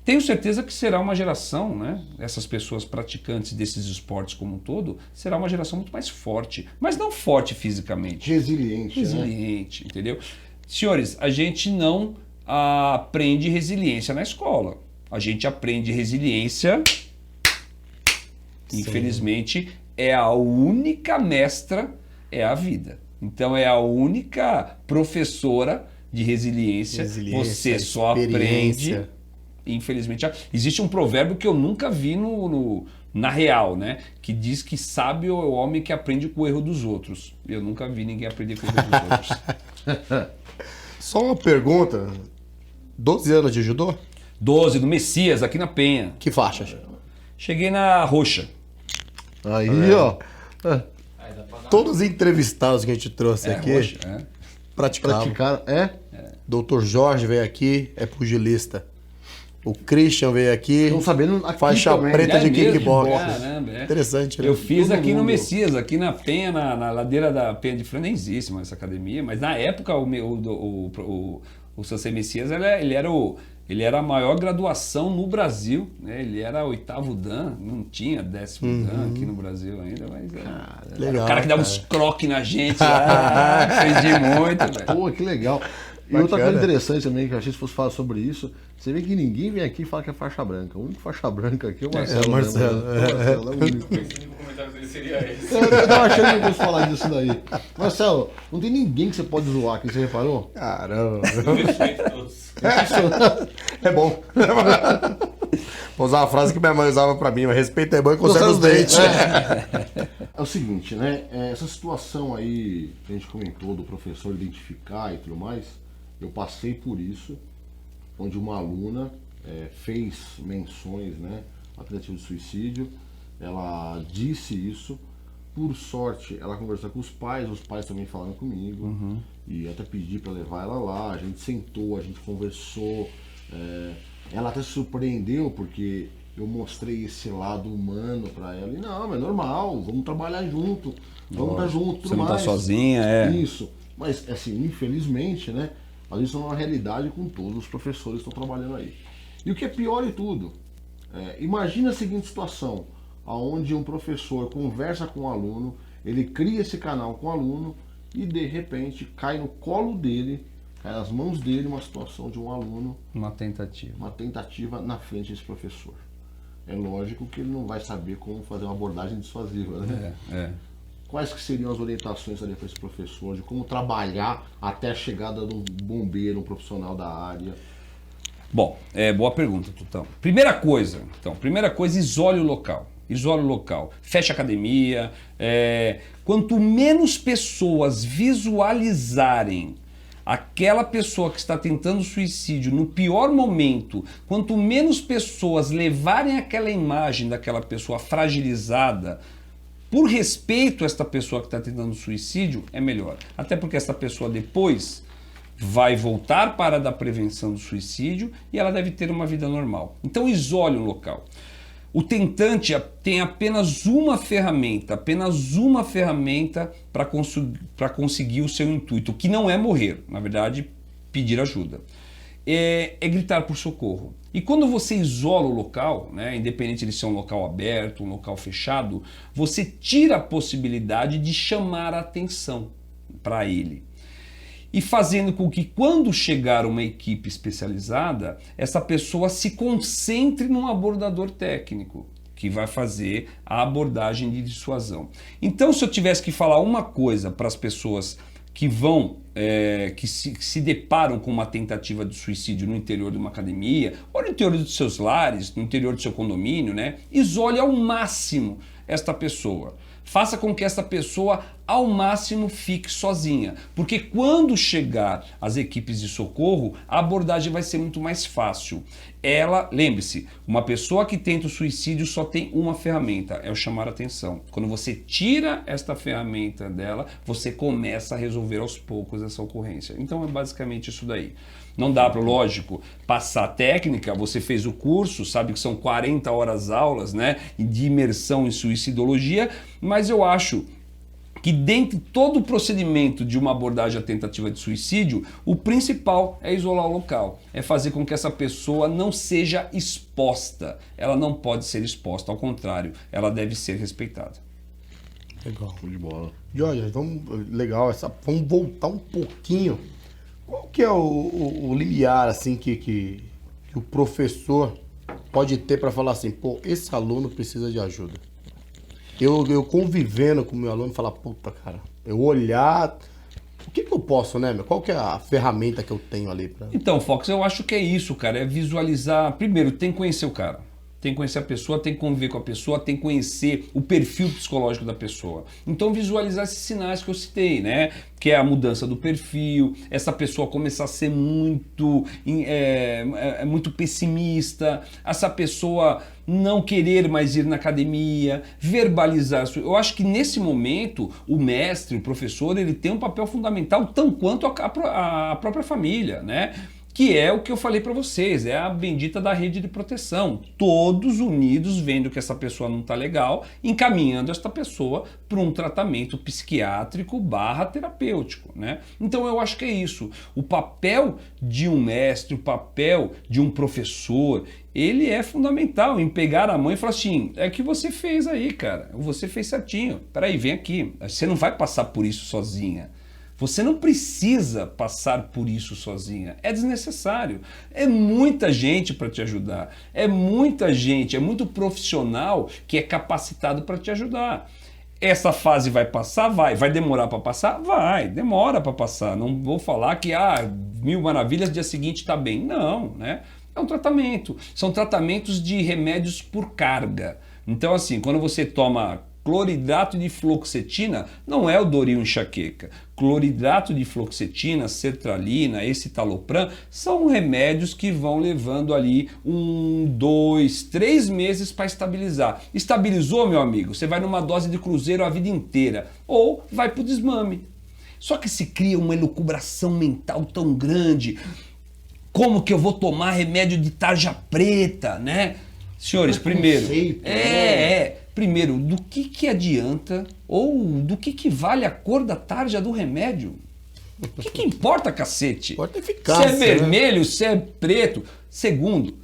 Tenho certeza que será uma geração, né? Essas pessoas praticantes desses esportes como um todo, será uma geração muito mais forte. Mas não forte fisicamente. Resiliente, né? Resiliente, entendeu? Senhores, a gente não aprende resiliência na escola. A gente aprende resiliência, infelizmente, é a única mestra, é a vida. Então é a única professora de resiliência. Você só aprende, infelizmente. Inexiste um provérbio que eu nunca vi na real, né? Que diz que sábio é o homem que aprende com o erro dos outros. Eu nunca vi ninguém aprender com o erro dos outros. Só uma pergunta. 12 anos de judô? 12, do Messias, aqui na Penha. Que faixa? Cheguei na roxa. Aí, ó. Todos os entrevistados que a gente trouxe aqui Roxa, praticavam. Praticar, Doutor Jorge veio aqui, é pugilista. O Christian veio aqui, Estão sabendo aqui faixa também. preta de mesmo? kickbox. Caramba, é. Interessante, né? Eu fiz Todo aqui no mundo. Messias, aqui na Penha, na ladeira da Penha de Franca, nem existe mais essa academia, mas na época o Sansei Messias, ele era Ele era a maior graduação no Brasil, né? Ele era 8º Dan, não tinha 10º Dan aqui no Brasil ainda, mas legal, o cara que dava uns croques na gente lá, fez de muito, velho. Pô, que legal. E outra coisa interessante também, que eu achei que se fosse falar sobre isso, você vê que ninguém vem aqui e fala que é faixa branca. O único faixa branca aqui é o Marcelo. É o Marcelo. Né? O Marcelo é o único. O comentário dele seria esse. Eu tava achando que eu fosse falar disso daí. Marcelo, não tem ninguém que você pode zoar aqui, você reparou? Caramba. Respeito a todos. É bom. Vou usar uma frase que minha mãe usava pra mim, mas respeito é bom e conserva os dentes. É o seguinte, né? Essa situação aí que a gente comentou do professor identificar e tudo mais, eu passei por isso, onde uma aluna fez menções, né, à tentativa de suicídio. Ela disse isso. Por sorte, ela conversou com os pais também falaram comigo, e até pedi para levar ela lá. A gente sentou, a gente conversou. Ela até se surpreendeu porque eu mostrei esse lado humano para ela. E não, é normal, vamos trabalhar junto, vamos estar junto, tudo Você não mais. tá sozinha, Isso. Mas, assim, infelizmente, né? Mas isso é uma realidade com todos os professores que estão trabalhando aí. E o que é pior de tudo, imagina a seguinte situação, onde um professor conversa com o aluno, ele cria esse canal com o aluno e de repente cai no colo dele, cai nas mãos dele uma situação de um aluno, uma tentativa na frente desse professor. É lógico que ele não vai saber como fazer uma abordagem dissuasiva, né? Quais que seriam as orientações ali para esse professor, de como trabalhar até a chegada de um bombeiro, um profissional da área? Bom, boa pergunta, Tutão. Primeira coisa, isole o local. Isole o local. Fecha a academia. Quanto menos pessoas visualizarem aquela pessoa que está tentando suicídio no pior momento, quanto menos pessoas levarem aquela imagem daquela pessoa fragilizada, por respeito a esta pessoa que está tentando suicídio, é melhor. Até porque essa pessoa depois vai voltar para a prevenção do suicídio e ela deve ter uma vida normal. Então isole o local. O tentante tem apenas uma ferramenta para conseguir o seu intuito, que não é morrer, na verdade, pedir ajuda. É gritar por socorro. E quando você isola o local, né, independente de ser um local aberto, um local fechado, você tira a possibilidade de chamar a atenção para ele. E fazendo com que quando chegar uma equipe especializada, essa pessoa se concentre num abordador técnico, que vai fazer a abordagem de dissuasão. Então, se eu tivesse que falar uma coisa para as pessoas que que se deparam com uma tentativa de suicídio no interior de uma academia, ou no interior dos seus lares, no interior do seu condomínio, né? Isole ao máximo esta pessoa. Faça com que essa pessoa, ao máximo, fique sozinha. Porque quando chegar as equipes de socorro, a abordagem vai ser muito mais fácil. Lembre-se, uma pessoa que tenta o suicídio só tem uma ferramenta, é o chamar a atenção. Quando você tira esta ferramenta dela, você começa a resolver aos poucos essa ocorrência. Então é basicamente isso daí. Não dá para, lógico, passar a técnica, você fez o curso, sabe que são 40 horas aulas, né, de imersão em suicidologia, mas eu acho que dentro de todo o procedimento de uma abordagem à tentativa de suicídio, o principal é isolar o local, é fazer com que essa pessoa não seja exposta. Ela não pode ser exposta, ao contrário, ela deve ser respeitada. Legal. Show de bola. Jorge, vamos voltar um pouquinho. Qual que é o limiar assim, que o professor pode ter para falar assim, pô, esse aluno precisa de ajuda? Eu convivendo com o meu aluno, falar, puta, cara, eu olhar, o que eu posso, né, meu? Qual que é a ferramenta que eu tenho ali pra... Então, Fox, eu acho que é isso, cara, é visualizar, primeiro, tem que conhecer o cara. Tem que conhecer a pessoa, tem que conviver com a pessoa, tem que conhecer o perfil psicológico da pessoa. Então visualizar esses sinais que eu citei, né? Que é a mudança do perfil, essa pessoa começar a ser muito pessimista, essa pessoa não querer mais ir na academia, verbalizar. Eu acho que nesse momento o mestre, o professor, ele tem um papel fundamental, tão quanto a própria família, né? que é o que eu falei para vocês, é a bendita da rede de proteção. Todos unidos vendo que essa pessoa não está legal, encaminhando esta pessoa para um tratamento psiquiátrico / terapêutico, né? Então eu acho que é isso. O papel de um mestre, o papel de um professor, ele é fundamental em pegar a mão e falar assim, é o que você fez aí, cara, você fez certinho, peraí, vem aqui, você não vai passar por isso sozinha. Você não precisa passar por isso sozinha, é desnecessário. É muita gente para te ajudar, é muita gente, é muito profissional que é capacitado para te ajudar. Essa fase vai passar? Vai demorar para passar? Vai, demora para passar. Não vou falar que 1000 maravilhas, dia seguinte está bem. Não, né? É um tratamento. São tratamentos de remédios por carga. Então assim, quando você toma cloridrato de fluoxetina, não é o Doril enxaqueca. Cloridrato de fluoxetina, sertralina, escitalopram, são remédios que vão levando ali 1, 2, 3 meses para estabilizar. Estabilizou, meu amigo? Você vai numa dose de cruzeiro a vida inteira ou vai para o desmame. Só que se cria uma elucubração mental tão grande. Como que eu vou tomar remédio de tarja preta, né? Senhores, primeiro, primeiro, do que adianta ou do que vale a cor da tarja do remédio? O que importa, cacete? Importa a eficácia, se é vermelho, se é preto. Segundo,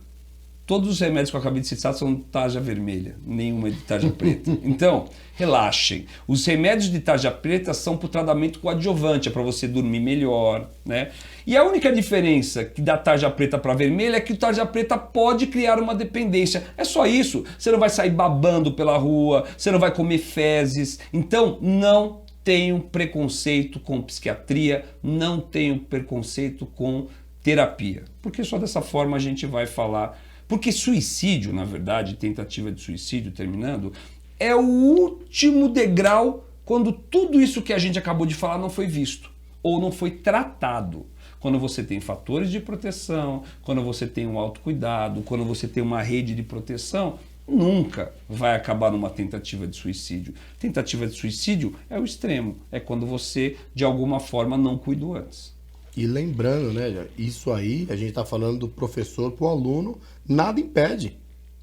todos os remédios que eu acabei de citar são de tarja vermelha, nenhuma é de tarja preta. Então, relaxem. Os remédios de tarja preta são para o tratamento coadjuvante, é para você dormir melhor, né? E a única diferença que da tarja preta para vermelha é que o tarja preta pode criar uma dependência. É só isso. Você não vai sair babando pela rua, você não vai comer fezes. Então, não tenham preconceito com psiquiatria, não tenham preconceito com terapia. Porque só dessa forma a gente vai falar. Porque suicídio, na verdade, tentativa de suicídio, terminando, é o último degrau quando tudo isso que a gente acabou de falar não foi visto ou não foi tratado. Quando você tem fatores de proteção, quando você tem um autocuidado, quando você tem uma rede de proteção, nunca vai acabar numa tentativa de suicídio. Tentativa de suicídio é o extremo, é quando você, de alguma forma, não cuidou antes. E lembrando, né, isso aí, a gente tá falando do professor pro aluno, nada impede.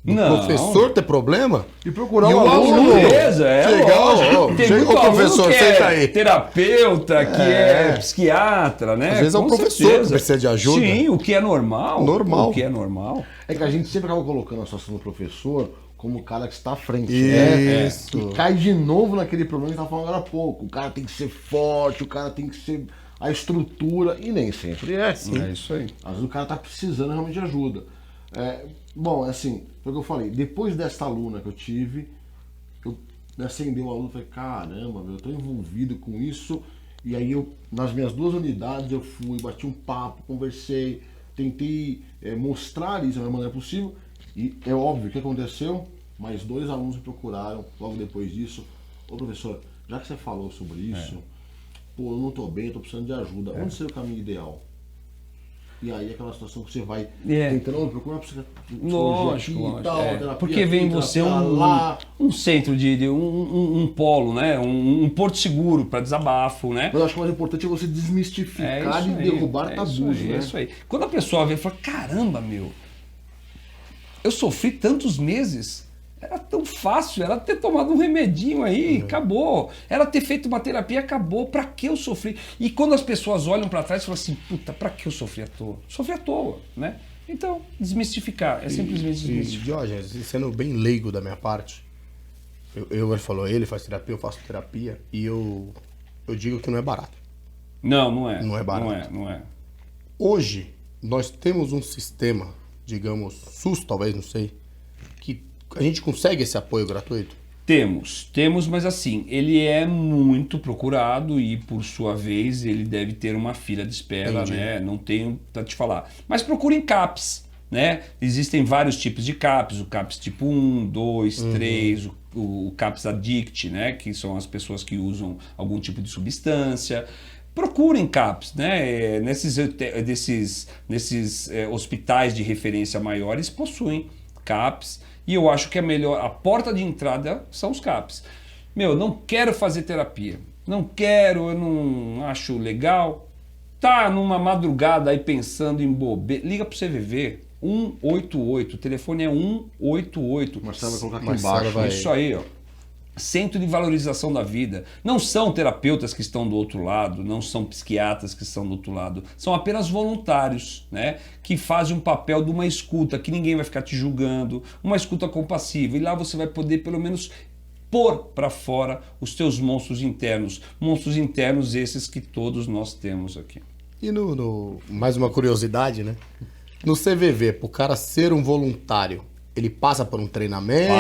Do professor ter problema e procurar e um o aluno. Beleza, Legal. Tem Chega muito o professor, aluno que senta é aí. terapeuta, que é psiquiatra, né? Às vezes é o Com professor certeza. que precisa de ajuda. Sim, o que é normal. Normal. O que é normal. É que a gente sempre acaba colocando a situação do professor como o cara que está à frente. Isso. Né? E cai de novo naquele problema que a gente estava falando agora há pouco. O cara tem que ser forte, o cara tem que ser a estrutura, e nem sempre é assim. É isso aí. Às vezes o cara está precisando realmente de ajuda. Bom, assim, foi o que eu falei. Depois dessa aluna que eu tive, eu acendi uma aluna e falei, caramba, eu estou envolvido com isso. E aí eu, nas minhas 2 unidades, eu fui, bati um papo, conversei, tentei mostrar isso da melhor maneira possível. E é óbvio o que aconteceu, mais 2 alunos me procuraram logo depois disso. Ô professor, já que você falou sobre isso, pô, eu não tô bem, eu tô precisando de ajuda. Onde seria o caminho ideal? E aí aquela situação que você vai tentando procurar Lógico, e tal, terapia porque aqui, vem você um centro de um polo, né? Um porto seguro para desabafo, né? Mas eu acho que o mais importante é você desmistificar e derrubar tabus, né? É isso aí. Quando a pessoa vem e fala, caramba, meu, eu sofri tantos meses, era tão fácil, ela ter tomado um remedinho aí, acabou. Ela ter feito uma terapia, acabou. Pra que eu sofri? E quando as pessoas olham pra trás e falam assim, puta, pra que eu sofri à toa? Sofri à toa, né? Então, desmistificar, é simplesmente desmistificar. Diógenes, sendo bem leigo da minha parte, ele falou, ele faz terapia, eu faço terapia, e eu digo que não é barato. Não é. Não é barato. Não é. Hoje, nós temos um sistema, digamos, SUS talvez, não sei, que a gente consegue esse apoio gratuito? Temos, mas assim, ele é muito procurado e por sua vez ele deve ter uma fila de espera, Entendi. né? Não tenho pra te falar. Mas procurem CAPs, né? Existem vários tipos de CAPs, o CAPs tipo 1, 2, 3, o CAPs Addict, né? Que são as pessoas que usam algum tipo de substância. Procurem CAPs, né? Nesses hospitais de referência maiores possuem CAPs. E eu acho que a porta de entrada são os CAPs. Meu, não quero fazer terapia. Não quero, eu não acho legal. tá numa madrugada aí pensando em bobeira, liga pro CVV, 188, o telefone é 188. O Marcelo vai colocar aqui Marcelo embaixo. vai- Isso aí, ó. Centro de Valorização da Vida. Não são terapeutas que estão do outro lado, não são psiquiatras que estão do outro lado. São apenas voluntários, né? Que fazem um papel de uma escuta, que ninguém vai ficar te julgando, uma escuta compassiva. E lá você vai poder, pelo menos, pôr para fora os teus monstros internos. Monstros internos esses que todos nós temos aqui. E mais uma curiosidade, né? No CVV, pro cara ser um voluntário, ele passa por um treinamento?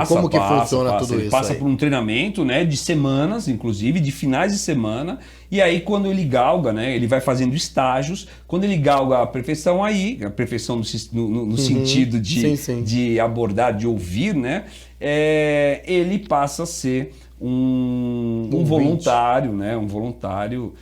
Como que funciona tudo Ele isso passa aí? por um treinamento, né, de semanas, inclusive, de finais de semana. E aí, quando ele galga, né, ele vai fazendo estágios. Quando ele galga a perfeição, aí, a perfeição no sentido Sim. de abordar, de ouvir, né, ele passa a ser um voluntário, né, um voluntário.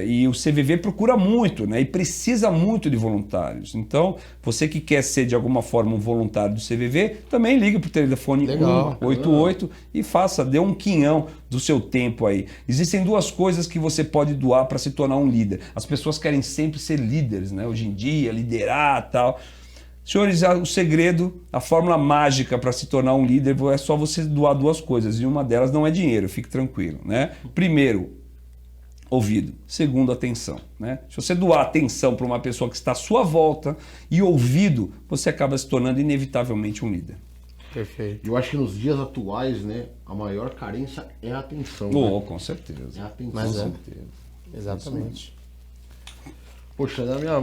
E o CVV procura muito, né? E precisa muito de voluntários. Então, você que quer ser de alguma forma um voluntário do CVV, também liga para o telefone Legal. 188 e dê um quinhão do seu tempo aí. Existem duas coisas que você pode doar para se tornar um líder. As pessoas querem sempre ser líderes, né? Hoje em dia, liderar e tal. Senhores, o segredo, a fórmula mágica para se tornar um líder é só você doar duas coisas. E uma delas não é dinheiro, fique tranquilo, né? Primeiro, ouvido. Segundo, atenção, né? Se você doar atenção para uma pessoa que está à sua volta e ouvido, você acaba se tornando inevitavelmente um líder. Perfeito. Eu acho que nos dias atuais, né, a maior carência é a atenção. Oh, né? com certeza. É a atenção. Mas é. Com certeza. Exatamente. Poxa, da minha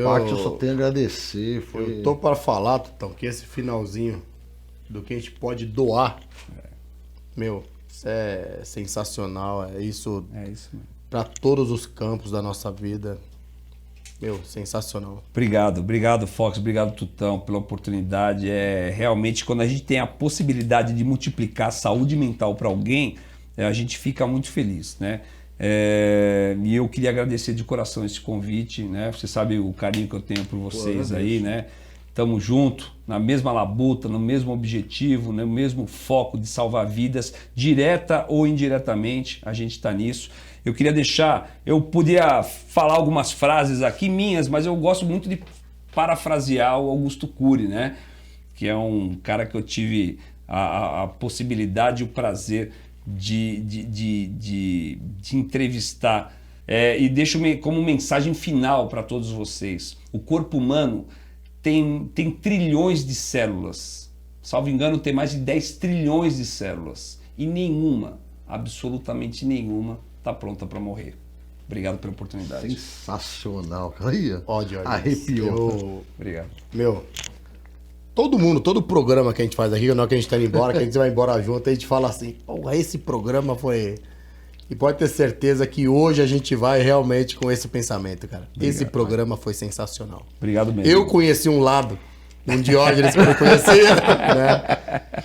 parte eu só tenho a agradecer. Foi... Eu tô para falar, Tutão, que esse finalzinho do que a gente pode doar, meu, isso é sensacional. É isso É isso mesmo. para todos os campos da nossa vida. Meu, sensacional. Obrigado, Fox, obrigado, Tutão, pela oportunidade. Realmente, quando a gente tem a possibilidade de multiplicar a saúde mental para alguém, a gente fica muito feliz, né? E eu queria agradecer de coração esse convite, né? Você sabe o carinho que eu tenho por vocês aí, né? Tamo junto, na mesma labuta, no mesmo objetivo, no mesmo foco de salvar vidas, direta ou indiretamente, a gente está nisso. Eu queria eu podia falar algumas frases aqui minhas, mas eu gosto muito de parafrasear o Augusto Cury, né? Que é um cara que eu tive a possibilidade e o prazer de entrevistar. E deixo como mensagem final para todos vocês. O corpo humano tem trilhões de células. Salvo engano, tem mais de 10 trilhões de células. E nenhuma, absolutamente nenhuma, está pronta para morrer. Obrigado pela oportunidade. Sensacional, cara. Aí, Ódio. arrepiou. Obrigado. Meu, todo programa que a gente faz aqui, na hora que a gente tá indo embora, que a gente vai embora junto, a gente fala assim, porra, esse programa foi... E pode ter certeza que hoje a gente vai realmente com esse pensamento, cara. Esse programa foi sensacional. Obrigado mesmo. Eu conheci um lado, um Diógenes que eu não conhecia, né?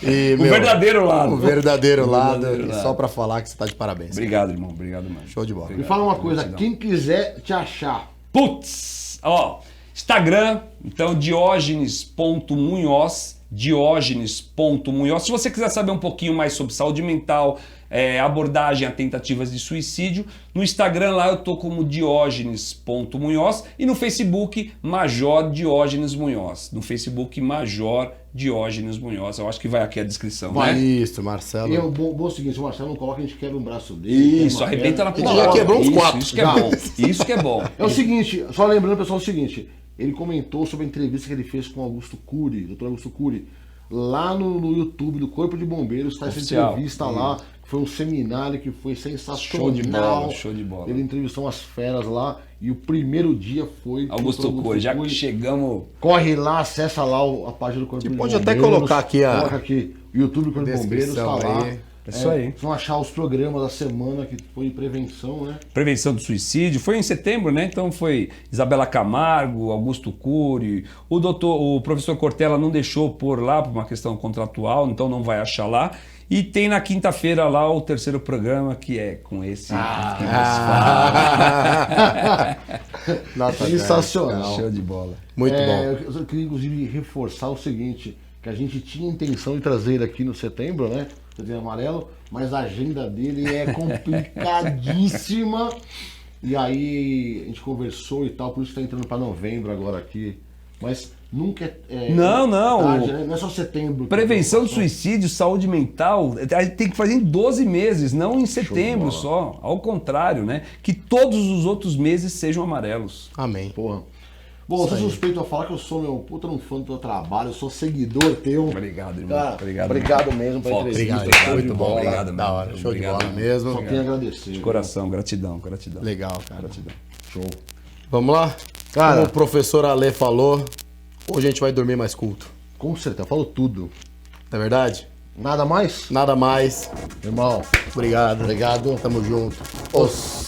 E, O verdadeiro lado. O verdadeiro lado. verdadeiro E lado. só pra falar que você tá de parabéns. Obrigado, irmão. Obrigado mesmo. Show de bola. Me fala uma coisa, quem quiser te achar, Putz! Ó, Instagram, então Diógenes.Munhoz, Diógenes.Munhoz. Se você quiser saber um pouquinho mais sobre saúde mental, abordagem a tentativas de suicídio, no Instagram lá eu tô como Diógenes.Munhoz e no Facebook Major Diógenes Munhoz. No Facebook Major Diógenes Munhoz. Eu acho que vai aqui a descrição, né? Isso, Marcelo. e é o bom seguinte, se o Marcelo não coloca, a gente quebra um braço dele. Isso, uma arrebenta na perna. Ele já quebrou uns Isso, 4. Isso que é bom. Isso que é bom. É o seguinte, só lembrando, pessoal, o seguinte, ele comentou sobre a entrevista que ele fez com o Augusto Cury, Dr. Augusto Cury, lá no YouTube do Corpo de Bombeiros, está essa Oficial. entrevista lá, que foi um seminário que foi sensacional. Show de bola, show de bola. Ele entrevistou umas feras lá e o primeiro dia foi... Augusto Cury, já que chegamos... Corre lá, acessa lá a página do Corpo de pode Bombeiros. até colocar aqui a Coloca aqui, YouTube do Corpo de Bombeiros, tá descrição lá. aí. Isso aí. Vocês vão achar os programas da semana que foi prevenção, né? Prevenção do suicídio, foi em setembro, né? Então foi Isabela Camargo, Augusto Cury, o professor Cortella não deixou pôr lá por uma questão contratual, então não vai achar lá. E tem na quinta-feira lá o terceiro programa, que é com esse que Nota Sensacional. Show de bola. Muito bom. Eu queria inclusive reforçar o seguinte, que a gente tinha intenção de trazer ele aqui no setembro, né? Setembro amarelo, mas a agenda dele é complicadíssima. E aí a gente conversou e tal, por isso que tá entrando pra novembro agora aqui. Mas nunca Não. tarde, né? Não é só setembro. Prevenção do suicídio, saúde mental, tem que fazer em 12 meses, não em setembro bola. só. Ao contrário, né? Que todos os outros meses sejam amarelos. Amém. Porra. Bom, eu sou suspeito a falar que eu sou meu puta um fã do teu trabalho, eu sou seguidor teu. Obrigado, irmão. Cara, Obrigado, obrigado mesmo pela Fox, entrevista. Obrigado, Show de muito bom. bola. Obrigado, Da mano. hora, show de Obrigado, bola mano. mesmo. Só tenho a agradecer. De coração, gratidão. Legal, cara. Gratidão. Show. Vamos lá? Cara. Como o professor Ale falou, hoje a gente vai dormir mais culto. Com certeza, falou tudo. Não é verdade? Nada mais? Nada mais. Irmão, Obrigado. obrigado. Tamo junto. Os